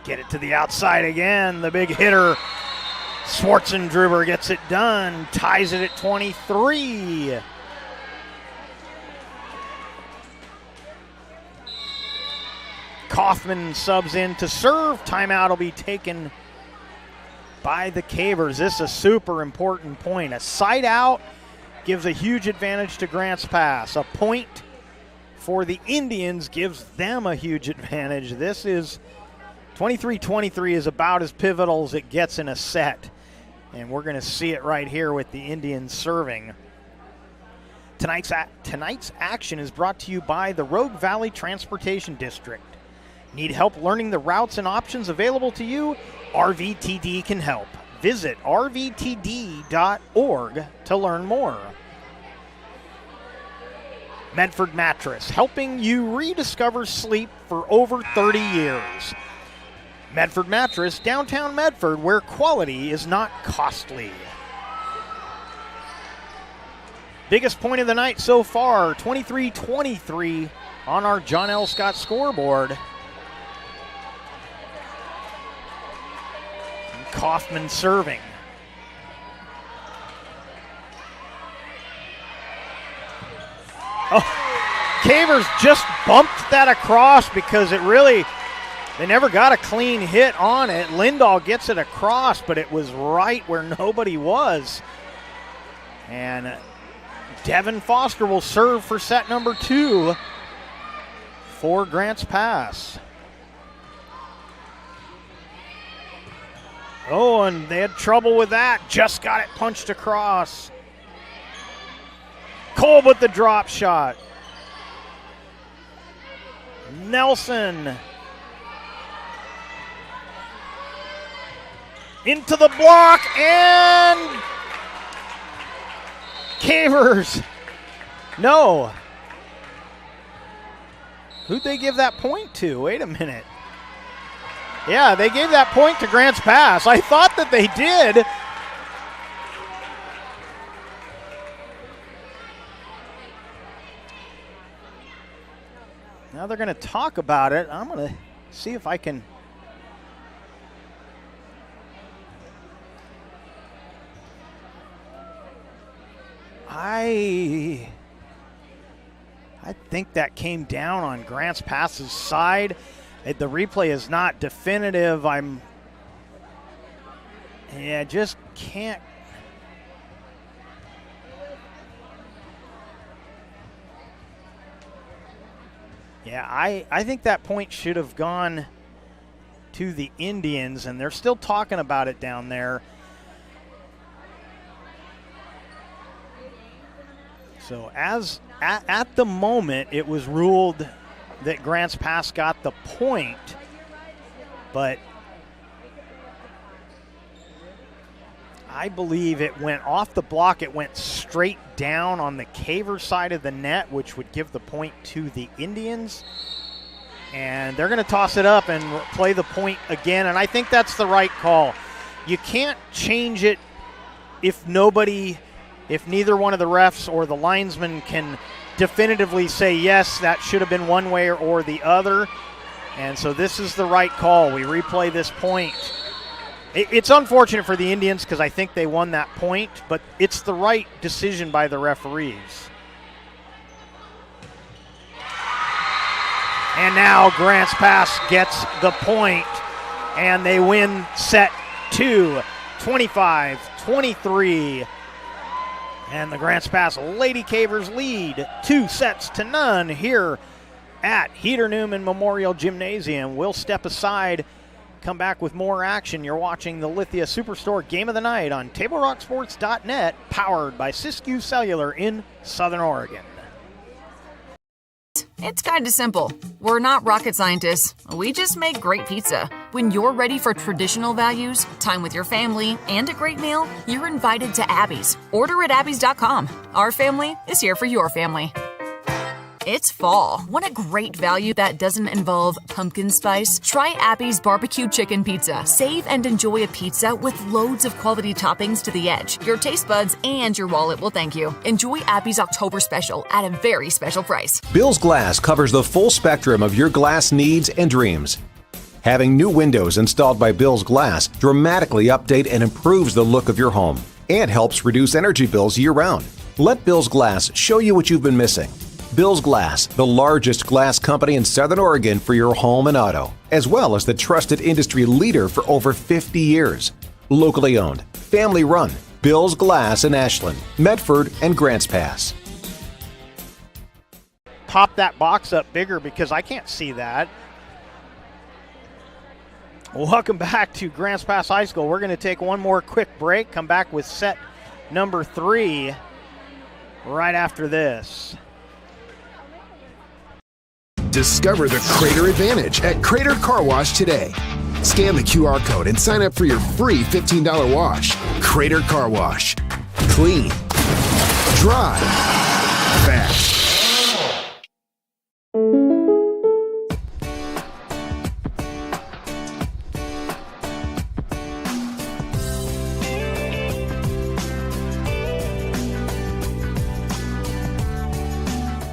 Get it to the outside again. The big hitter, Schwarzendruber, gets it done. Ties it at 23. Kaufman subs in to serve. Timeout will be taken by the Cavers. This is a super important point. A side out gives a huge advantage to Grants Pass. A point for the Indians gives them a huge advantage. This is 23-23 is about as pivotal as it gets in a set. And we're going to see it right here with the Indians serving. Tonight's action is brought to you by the Rogue Valley Transportation District. Need help learning the routes and options available to you? RVTD can help. Visit rvtd.org to learn more. Medford Mattress, helping you rediscover sleep for over 30 years. Medford Mattress, downtown Medford, where quality is not costly. Biggest point of the night so far, 23-23 on our John L. Scott scoreboard. And Kaufman serving. Oh, Cavers just bumped that across because it really, they never got a clean hit on it. Lindahl gets it across, but it was right where nobody was. And Devin Foster will serve for set number 2 for Grants Pass. Oh, and they had trouble with that. Just got it punched across. Kolb with the drop shot. Nelson. Into the block, and Cavers. No. Who'd they give that point to? Wait a minute. Yeah, they gave that point to Grants Pass. I thought that they did. Now they're going to talk about it. I'm going to see if I can. I think that came down on Grants Pass's side. The replay is not definitive. Just can't. Yeah, I think that point should have gone to the Indians, and they're still talking about it down there. So at the moment, it was ruled that Grants Pass got the point, but I believe it went off the block. It went straight down on the Caver side of the net, which would give the point to the Indians. And they're going to toss it up and play the point again, and I think that's the right call. You can't change it if neither one of the refs or the linesman can definitively say, yes, that should have been one way or the other. And so this is the right call. We replay this point. It's unfortunate for the Indians because I think they won that point, but it's the right decision by the referees. And now Grants Pass gets the point, and they win set 2, 25-23. And the Grants Pass Lady Cavers lead 2-0 here at Heater Newman Memorial Gymnasium. We'll step aside, come back with more action. You're watching the Lithia Superstore Game of the Night on TableRockSports.net, powered by Siskiyou Cellular in Southern Oregon. It's kind of simple. We're not rocket scientists. We just make great pizza. When you're ready for traditional values, time with your family, and a great meal, you're invited to Abby's. Order at abbys.com. Our family is here for your family. It's fall. Want a great value that doesn't involve pumpkin spice? Try Appy's Barbecue Chicken Pizza. Save and enjoy a pizza with loads of quality toppings to the edge. Your taste buds and your wallet will thank you. Enjoy Appy's October special at a very special price. Bill's Glass covers the full spectrum of your glass needs and dreams. Having new windows installed by Bill's Glass dramatically update and improves the look of your home and helps reduce energy bills year-round. Let Bill's Glass show you what you've been missing. Bill's Glass, the largest glass company in Southern Oregon for your home and auto, as well as the trusted industry leader for over 50 years. Locally owned, family run, Bill's Glass in Ashland, Medford, and Grants Pass. Pop that box up bigger because I can't see that. Welcome back to Grants Pass High School. We're going to take one more quick break, come back with set number 3 right after this. Discover the Crater Advantage at Crater Car Wash today. Scan the QR code and sign up for your free $15 wash. Crater Car Wash. Clean. Dry. Fast.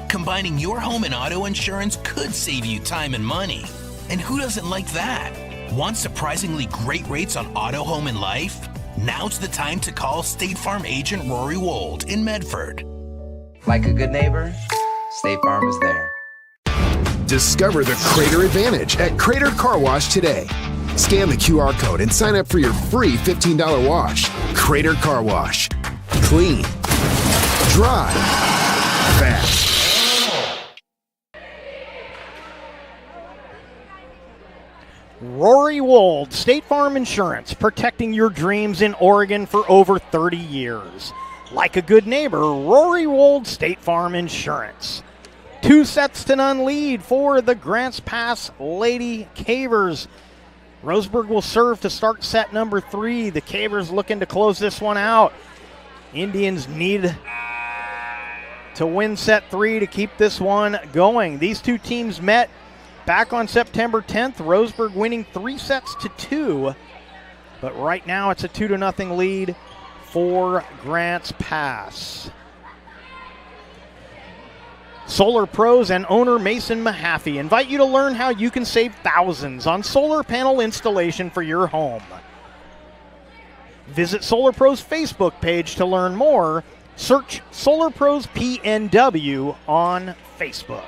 Combining your home and auto insurance could save you time and money. And who doesn't like that? Want surprisingly great rates on auto, home, and life? Now's the time to call State Farm agent Rory Wold in Medford. Like a good neighbor, State Farm is there. Discover the Crater Advantage at Crater Car Wash today. Scan the QR code and sign up for your free $15 wash. Crater Car Wash. Clean. Dry. Fast. Rory Wold, State Farm Insurance, protecting your dreams in Oregon for over 30 years. Like a good neighbor, Rory Wold, State Farm Insurance. 2-0 lead for the Grants Pass Lady Cavers. Roseburg will serve to start set number 3. The Cavers looking to close this one out. Indians need to win set 3 to keep this one going. These two teams met back on September 10th, Roseburg winning 3-2, but right now it's a 2-0 lead for Grants Pass. Solar Pros and owner Mason Mahaffey invite you to learn how you can save thousands on solar panel installation for your home. Visit Solar Pros Facebook page to learn more. Search Solar Pros PNW on Facebook.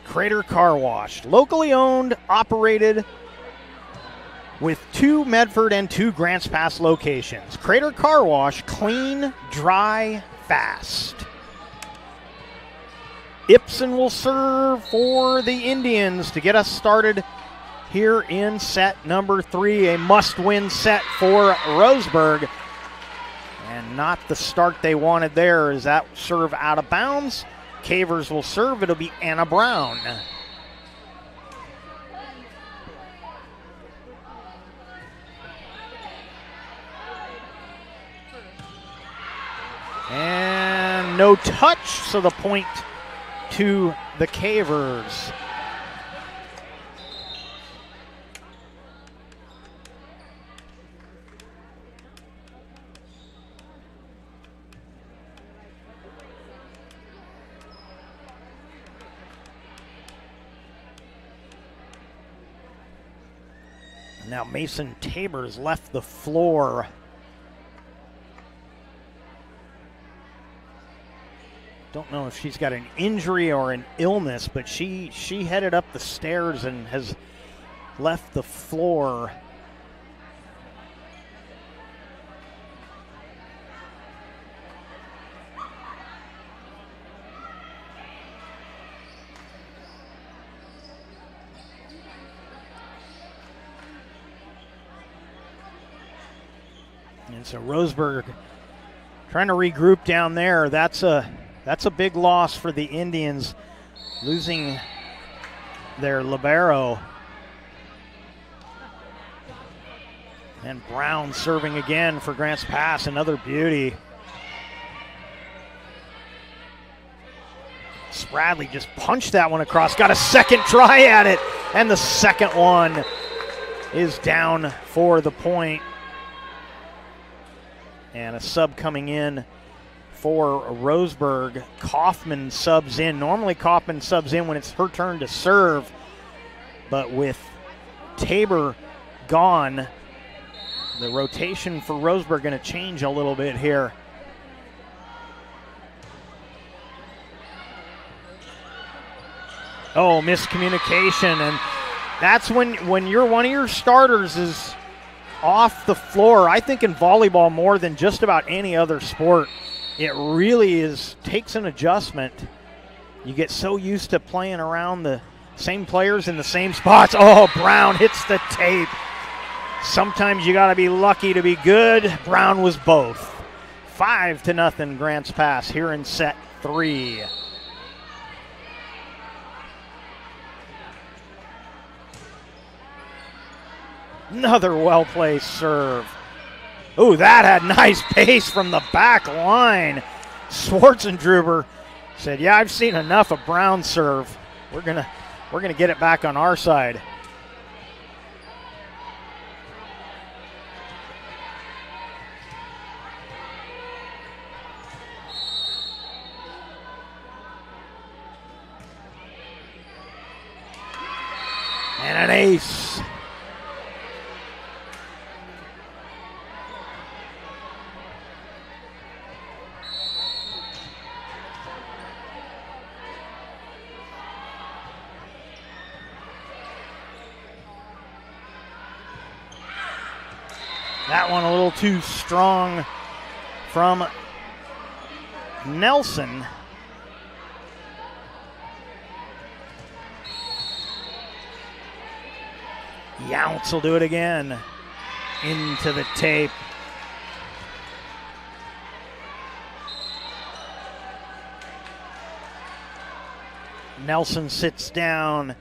Crater Car Wash, locally owned, operated with 2 Medford and 2 Grants Pass locations. Crater Car Wash, clean, dry, fast. Ibsen will serve for the Indians to get us started here in set number 3, a must-win set for Roseburg. And not the start they wanted there. Is that serve out of bounds? Cavers will serve. It'll be Anna Brown. And no touch, so the point to the Cavers. Now Mason Tabor's left the floor. Don't know if she's got an injury or an illness, but she headed up the stairs and has left the floor. And so Roseburg trying to regroup down there. That's a big loss for the Indians, losing their libero. And Brown serving again for Grants Pass, another beauty. Spradley just punched that one across, got a second try at it, and the second one is down for the point. And a sub coming in for Roseburg. Kaufman subs in. Normally Kaufman subs in when it's her turn to serve, but with Tabor gone, the rotation for Roseburg going to change a little bit here. Oh, miscommunication, and that's when one of your starters is off the floor. I think in volleyball more than just about any other sport, it really takes an adjustment. You get so used to playing around the same players in the same spots. Oh, Brown hits the tape. Sometimes you got to be lucky to be good. Brown was both. 5-0 Grants Pass here in set 3. Another well-placed serve. Ooh, that had nice pace from the back line. Schwarzendruber said, yeah, I've seen enough of Brown's serve. We're gonna get it back on our side. And an ace. That one a little too strong from Nelson. Younts will do it again. Into the tape. Nelson sits down.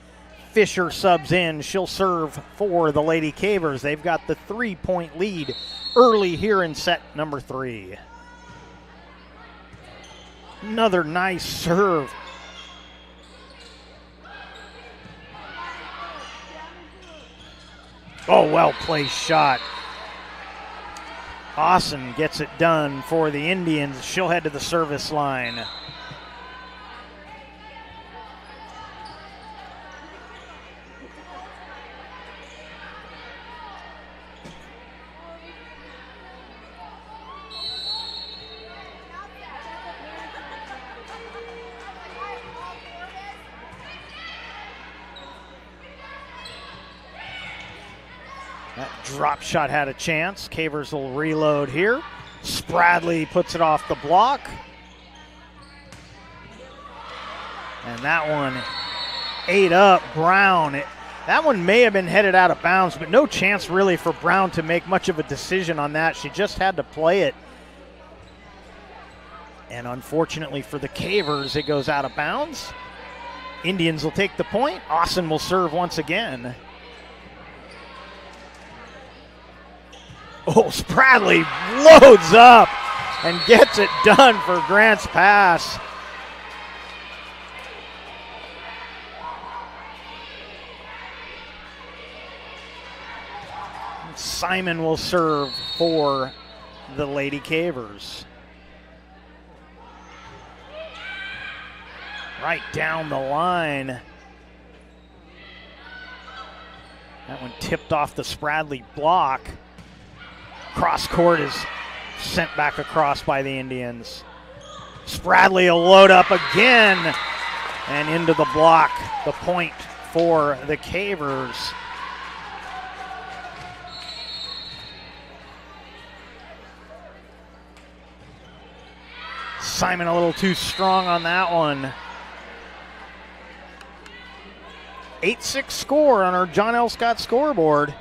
Fisher subs in. She'll serve for the Lady Cavers. They've got the 3-point lead early here in set number 3. Another nice serve. Oh, well-placed shot. Austin gets it done for the Indians. She'll head to the service line. That drop shot had a chance. Cavers will reload here. Spradley puts it off the block. And that one ate up Brown. That one may have been headed out of bounds, but no chance really for Brown to make much of a decision on that. She just had to play it. And unfortunately for the Cavers, it goes out of bounds. Indians will take the point. Austin will serve once again. Oh, Spradley loads up and gets it done for Grants Pass. Simon will serve for the Lady Cavers. Right down the line. That one tipped off the Spradley block. Cross court is sent back across by the Indians. Spradley will load up again and into the block. The point for the Cavers. Simon a little too strong on that one. 8-6 score on our John L. Scott scoreboard.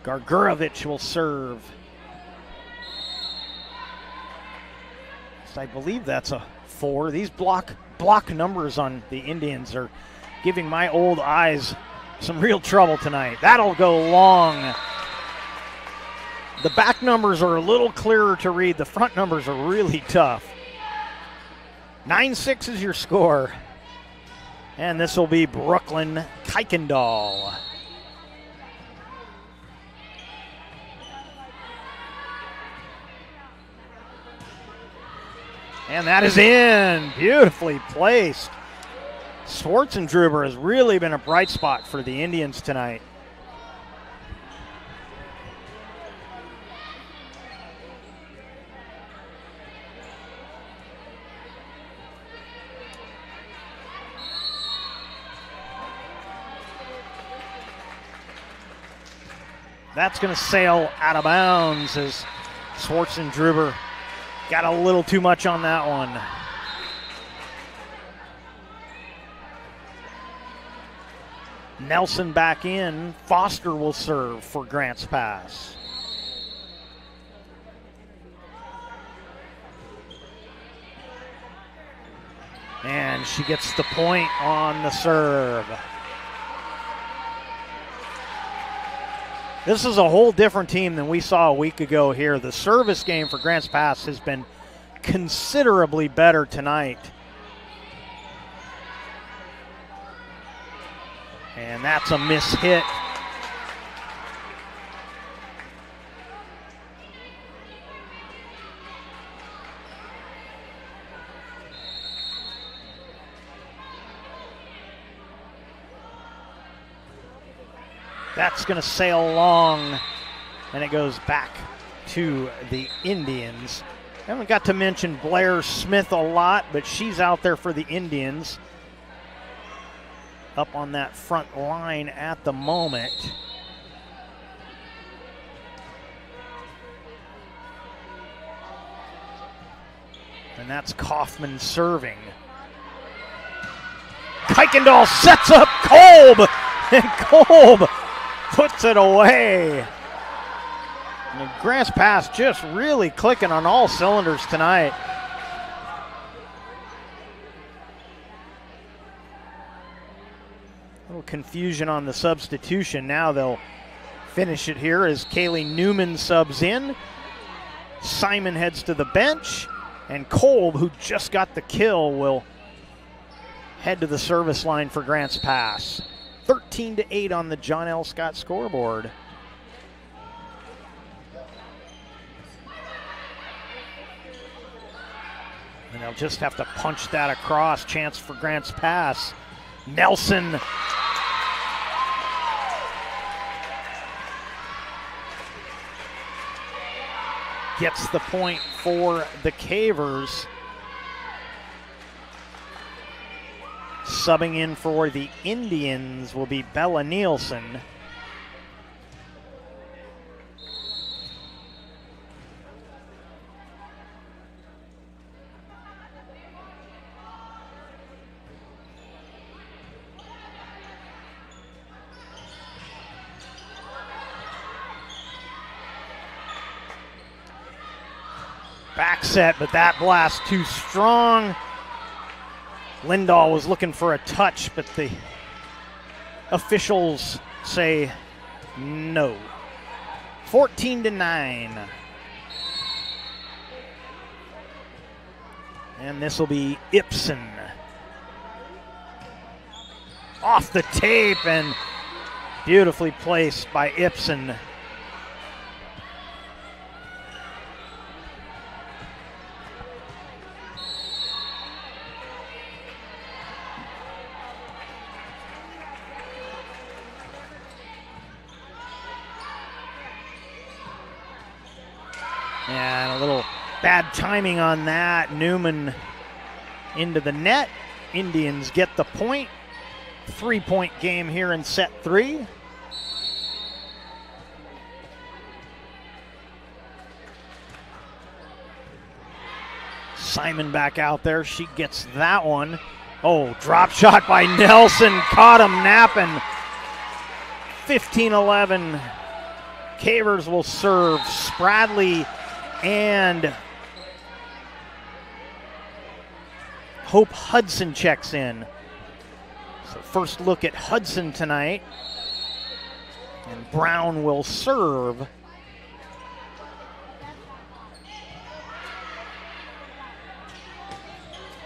Gargurovich will serve. I believe that's a 4. These block numbers on the Indians are giving my old eyes some real trouble tonight. That'll go long. The back numbers are a little clearer to read. The front numbers are really tough. 9-6 is your score. And this will be Brooklyn Kuykendall. And that is in. Beautifully placed. Schwartzendruber has really been a bright spot for the Indians tonight. That's going to sail out of bounds as Schwartzendruber got a little too much on that one. Nelson back in. Foster will serve for Grants Pass. And she gets the point on the serve. This is a whole different team than we saw a week ago here. The service game for Grants Pass has been considerably better tonight. And that's a mishit. That's going to sail long, and it goes back to the Indians. I haven't got to mention Blair Smith a lot, but she's out there for the Indians. Up on that front line at the moment. And that's Kaufman serving. Kuykendall sets up Kolb, and Kolb puts it away. And Grants Pass just really clicking on all cylinders tonight. A little confusion on the substitution. Now they'll finish it here as Kaylee Newman subs in. Simon heads to the bench, and Kolb, who just got the kill, will head to the service line for Grants Pass. 13-8 on the John L. Scott scoreboard. And they'll just have to punch that across. Chance for Grants Pass. Nelson. Gets the point for the Cavers. Subbing in for the Indians will be Bella Nielsen. Back set, but that blast too strong. Lindahl was looking for a touch, but the officials say no. 14-9. And this will be Ibsen. Off the tape and beautifully placed by Ibsen. And a little bad timing on that. Newman into the net. Indians get the point. 3-point game here in set 3. Simon back out there. She gets that one. Oh, drop shot by Nelson. Caught him napping. 15-11. Cavers will serve. Spradley and Hope Hudson checks in. So first look at Hudson tonight. And Brown will serve.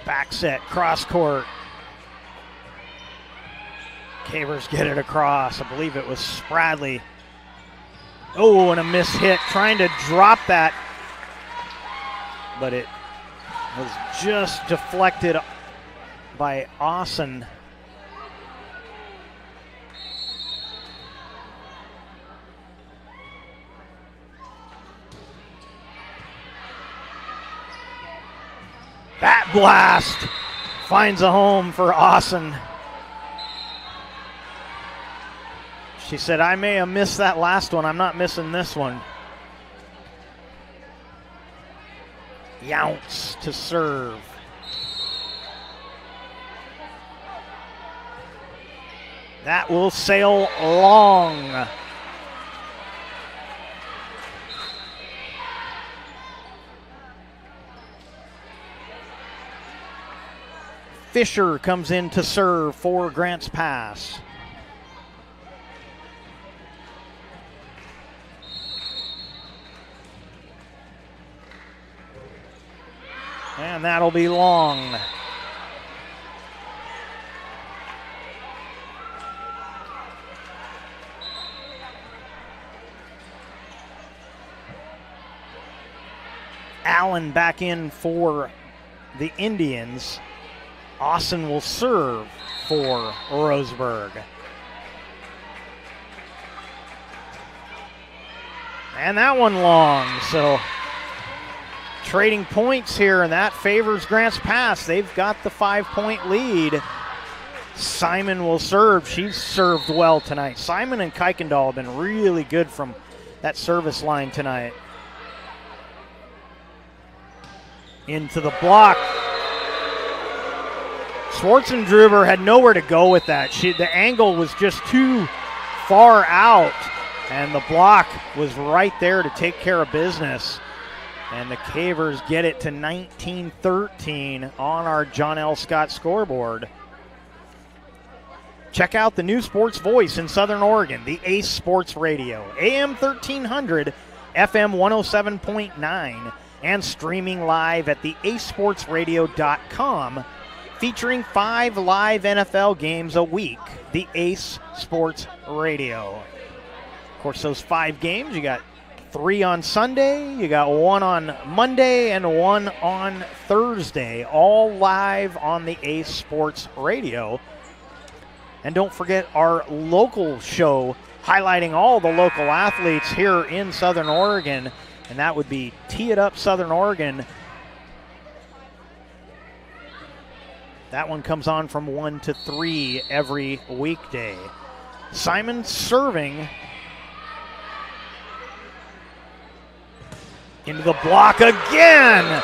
Back set, cross court. Cavers get it across. I believe it was Spradley. Oh, and a missed hit. Trying to drop that. But it was just deflected by Austin. Bat blast finds a home for Austin. She said, I may have missed that last one. I'm not missing this one. Younce to serve. That will sail long. Fisher comes in to serve for Grants Pass. And that'll be long. Allen back in for the Indians. Austin will serve for Roseburg. And that one long, so trading points here, and that favors Grants Pass. They've got the 5-point lead. Simon will serve. She's served well tonight. Simon and Kuykendall have been really good from that service line tonight. Into the block. Schwarzendruber had nowhere to go with that. The angle was just too far out, and the block was right there to take care of business. And the Cavers get it to 19-13 on our John L. Scott scoreboard. Check out the new sports voice in Southern Oregon, the Ace Sports Radio, AM 1300, FM 107.9, and streaming live at the acesportsradio.com, featuring 5 live NFL games a week, the Ace Sports Radio. Of course, those 5 games, you got 3 on Sunday, you got 1 on Monday, and 1 on Thursday, all live on the Ace Sports Radio. And don't forget our local show highlighting all the local athletes here in Southern Oregon, and that would be Tee It Up Southern Oregon. That one comes on from 1 to 3 every weekday. Simon serving. Into the block again.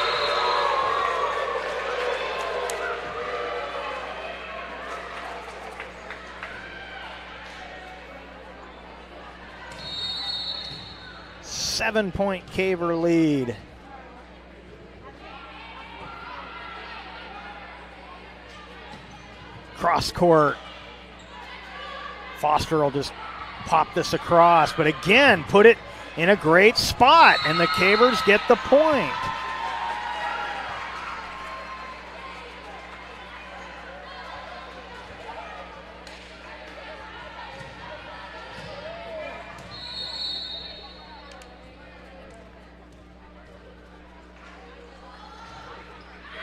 Seven-point Caver lead. Cross court. Foster will just pop this across, but again, put it in a great spot, and the Cavers get the point.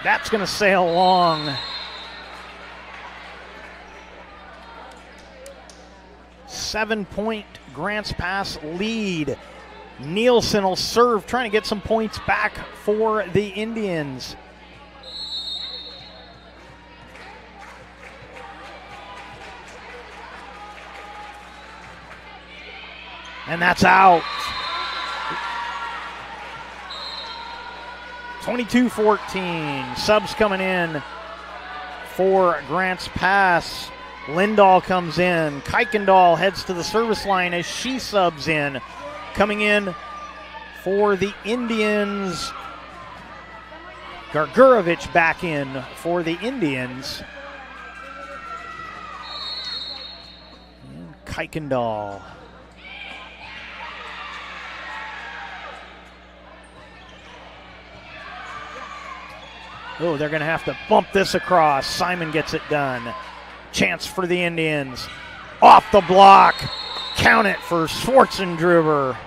That's going to sail long. Seven-point Grants Pass lead. Nielsen will serve, trying to get some points back for the Indians. And that's out. 22-14. Subs coming in for Grants Pass. Lindahl comes in. Kuykendall heads to the service line as she subs in. Coming in for the Indians, Gargurovich back in for the Indians. And Kuykendall. Oh, they're going to have to bump this across. Simon gets it done. Chance for the Indians. Off the block. Count it for Schwarzendruber.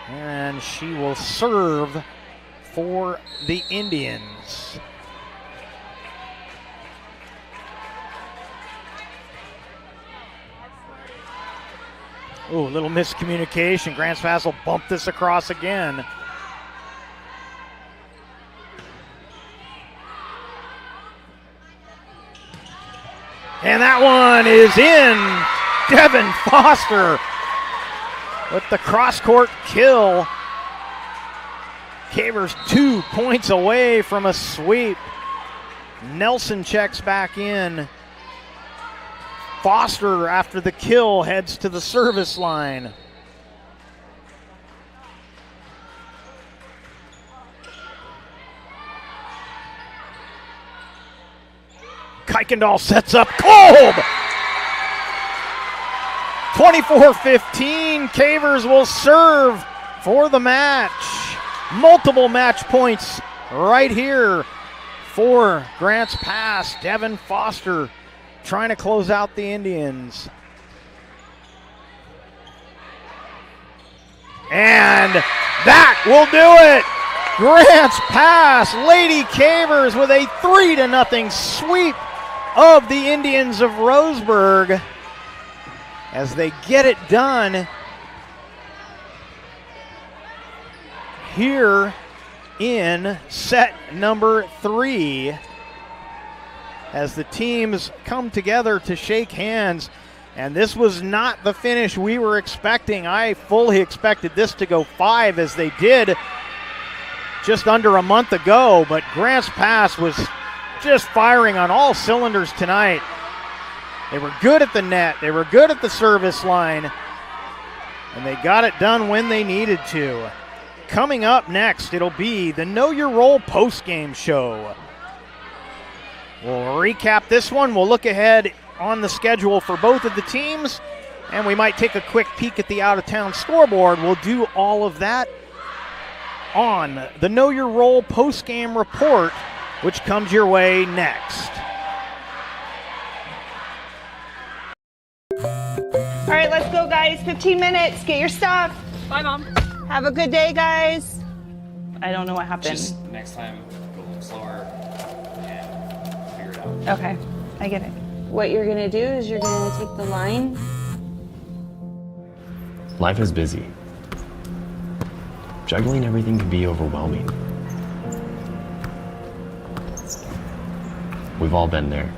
And she will serve for the Indians. Oh, a little miscommunication. Grants Pass will bump this across again. And that one is in. Devin Foster with the cross-court kill. Cavers 2 points away from a sweep. Nelson checks back in. Foster, after the kill, heads to the service line. Kuykendall sets up Kolb! 24-15, Cavers will serve for the match. Multiple match points right here for Grants Pass. Devin Foster trying to close out the Indians. And that will do it. Grants Pass, Lady Cavers with a 3-0 sweep of the Indians of Roseburg as they get it done here in set number 3 as the teams come together to shake hands. And this was not the finish we were expecting. I fully expected this to go 5 as they did just under a month ago, but Grants Pass was just firing on all cylinders tonight. They were good at the net, they were good at the service line, and they got it done when they needed to. Coming up next, it'll be the Know Your Role post-game show. We'll recap this one. We'll look ahead on the schedule for both of the teams, and we might take a quick peek at the out-of-town scoreboard. We'll do all of that on the Know Your Role post-game report, which comes your way next. All right, let's go, guys. 15 minutes. Get your stuff. Bye, Mom. Have a good day, guys. I don't know what happened. Just next time, go a little slower and figure it out. Okay, I get it. What you're going to do is you're going to take the line. Life is busy. Juggling everything can be overwhelming. We've all been there.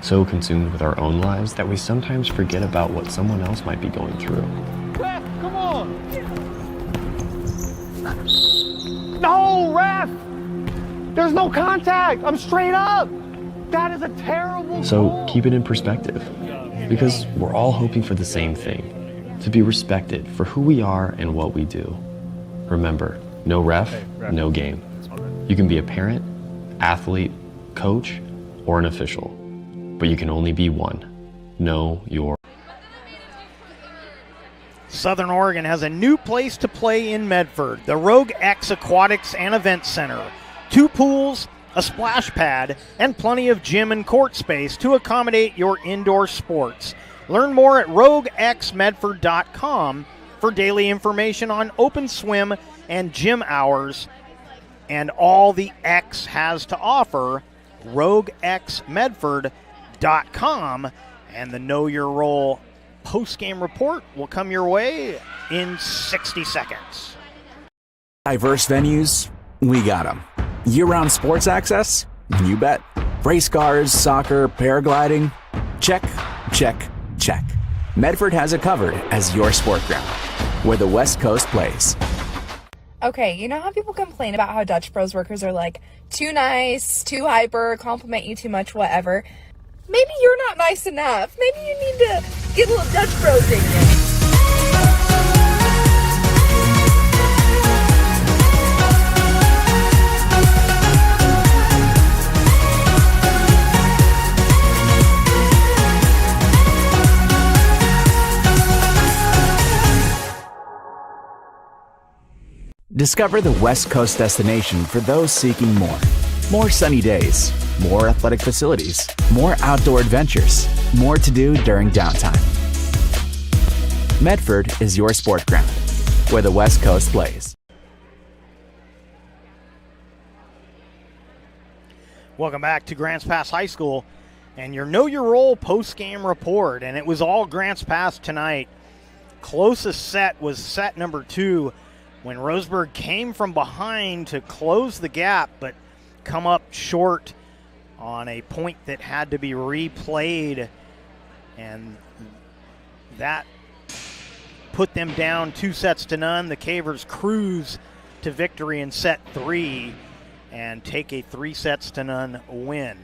So consumed with our own lives that we sometimes forget about what someone else might be going through. Ref, come on! No, ref! There's no contact! I'm straight up! That is a terrible So goal. keep it in perspective, because we're all hoping for the same thing, to be respected for who we are and what we do. Remember, no ref, no game. You can be a parent, athlete, coach, or an official, but you can only be one. Know your. Southern Oregon has a new place to play in Medford, the Rogue X Aquatics and Event Center. 2 pools, a splash pad, and plenty of gym and court space to accommodate your indoor sports. Learn more at roguexmedford.com for daily information on open swim and gym hours and all the X has to offer. roguexmedford.com, and the Know Your Role post-game report will come your way in 60 seconds. Diverse venues, we got them. Year-round sports access? You bet. Race cars, soccer, paragliding? Check, check, check. Medford has it covered as your sport ground, where the West Coast plays. Okay, you know how people complain about how Dutch Bros workers are like too nice, too hyper, compliment you too much, whatever. Maybe you're not nice enough. Maybe you need to get a little Dutch Bros in you. Discover the West Coast destination for those seeking more. More sunny days, more athletic facilities, more outdoor adventures, more to do during downtime. Medford is your sport ground, where the West Coast plays. Welcome back to Grants Pass High School and your Know Your Role post-game report. And it was all Grants Pass tonight. Closest set was set number 2 when Roseburg came from behind to close the gap, but come up short on a point that had to be replayed. And that put them down 2-0. The Cavers cruise to victory in set 3 and take a 3-0 win.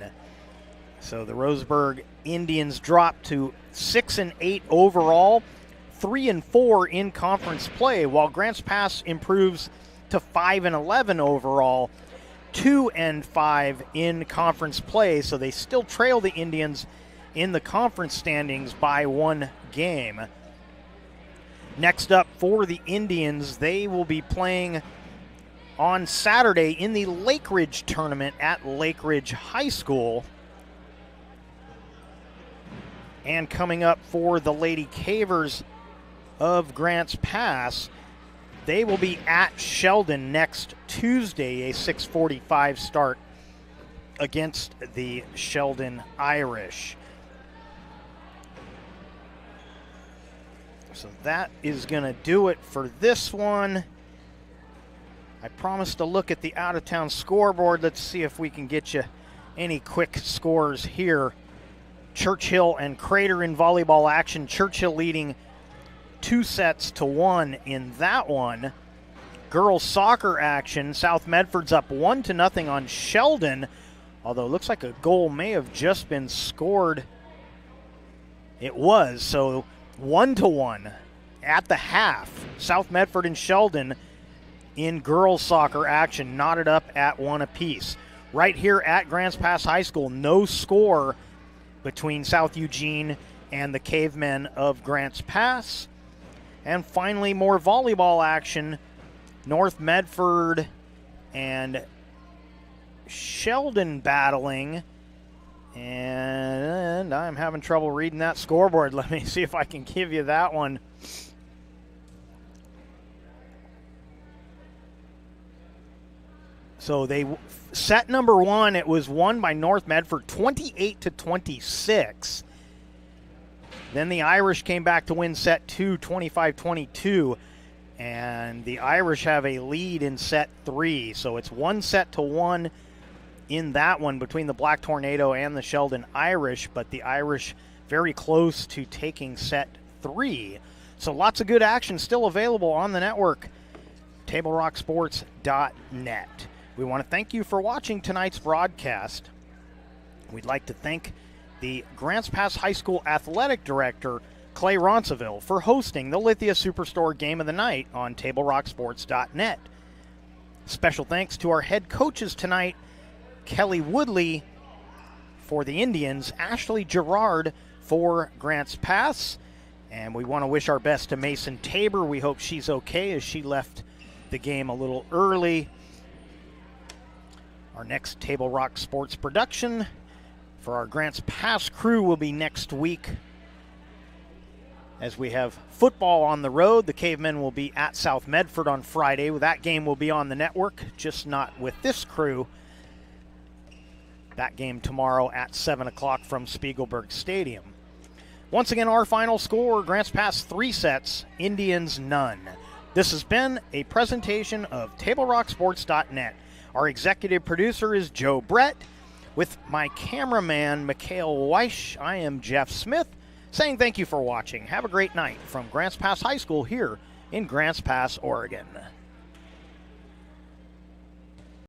So the Roseburg Indians drop to 6-8 overall, 3-4 in conference play, while Grants Pass improves to 5-11 overall, 2-5 in conference play. So they still trail the Indians in the conference standings by 1 game. Next up for the Indians, they will be playing on Saturday in the Lake Ridge tournament at Lake Ridge High School. And coming up for the Lady Cavers of Grants Pass, they will be at Sheldon next Tuesday, a 6:45 start against the Sheldon Irish. So that is going to do it for this one. I promised to look at the out-of-town scoreboard. Let's see if we can get you any quick scores here. Churchill and Crater in volleyball action. Churchill leading 2-1 in that one. Girls soccer action. South Medford's up 1-0 on Sheldon, although it looks like a goal may have just been scored. It was, so 1-1 at the half. South Medford and Sheldon in girls soccer action, knotted up at 1 apiece. Right here at Grants Pass High School, no score between South Eugene and the Cavemen of Grants Pass. And finally, more volleyball action. North Medford and Sheldon battling. And I'm having trouble reading that scoreboard. Let me see if I can give you that one. So they set number 1, it was won by North Medford 28-26. Then the Irish came back to win set 2, 25-22. And the Irish have a lead in set 3. So it's 1-1 in that one between the Black Tornado and the Sheldon Irish. But the Irish very close to taking set 3. So lots of good action still available on the network. TableRockSports.net. We want to thank you for watching tonight's broadcast. We'd like to thank the Grants Pass High School Athletic Director, Clay Ronceville, for hosting the Lithia Superstore Game of the Night on TableRockSports.net. Special thanks to our head coaches tonight, Kelly Woodley for the Indians, Ashley Gerard for Grants Pass. And we want to wish our best to Mason Tabor. We hope she's okay as she left the game a little early. Our next Table Rock Sports production for our Grants Pass crew will be next week, as we have football on the road. The Cavemen will be at South Medford on Friday. That game will be on the network, just not with this crew. That game tomorrow at 7 o'clock from Spiegelberg Stadium. Once again, our final score, Grants Pass 3 sets, Indians none. This has been a presentation of TableRockSports.net. Our executive producer is Joe Brett. With my cameraman, Mikhail Weish, I am Jeff Smith, saying thank you for watching. Have a great night from Grants Pass High School here in Grants Pass, Oregon.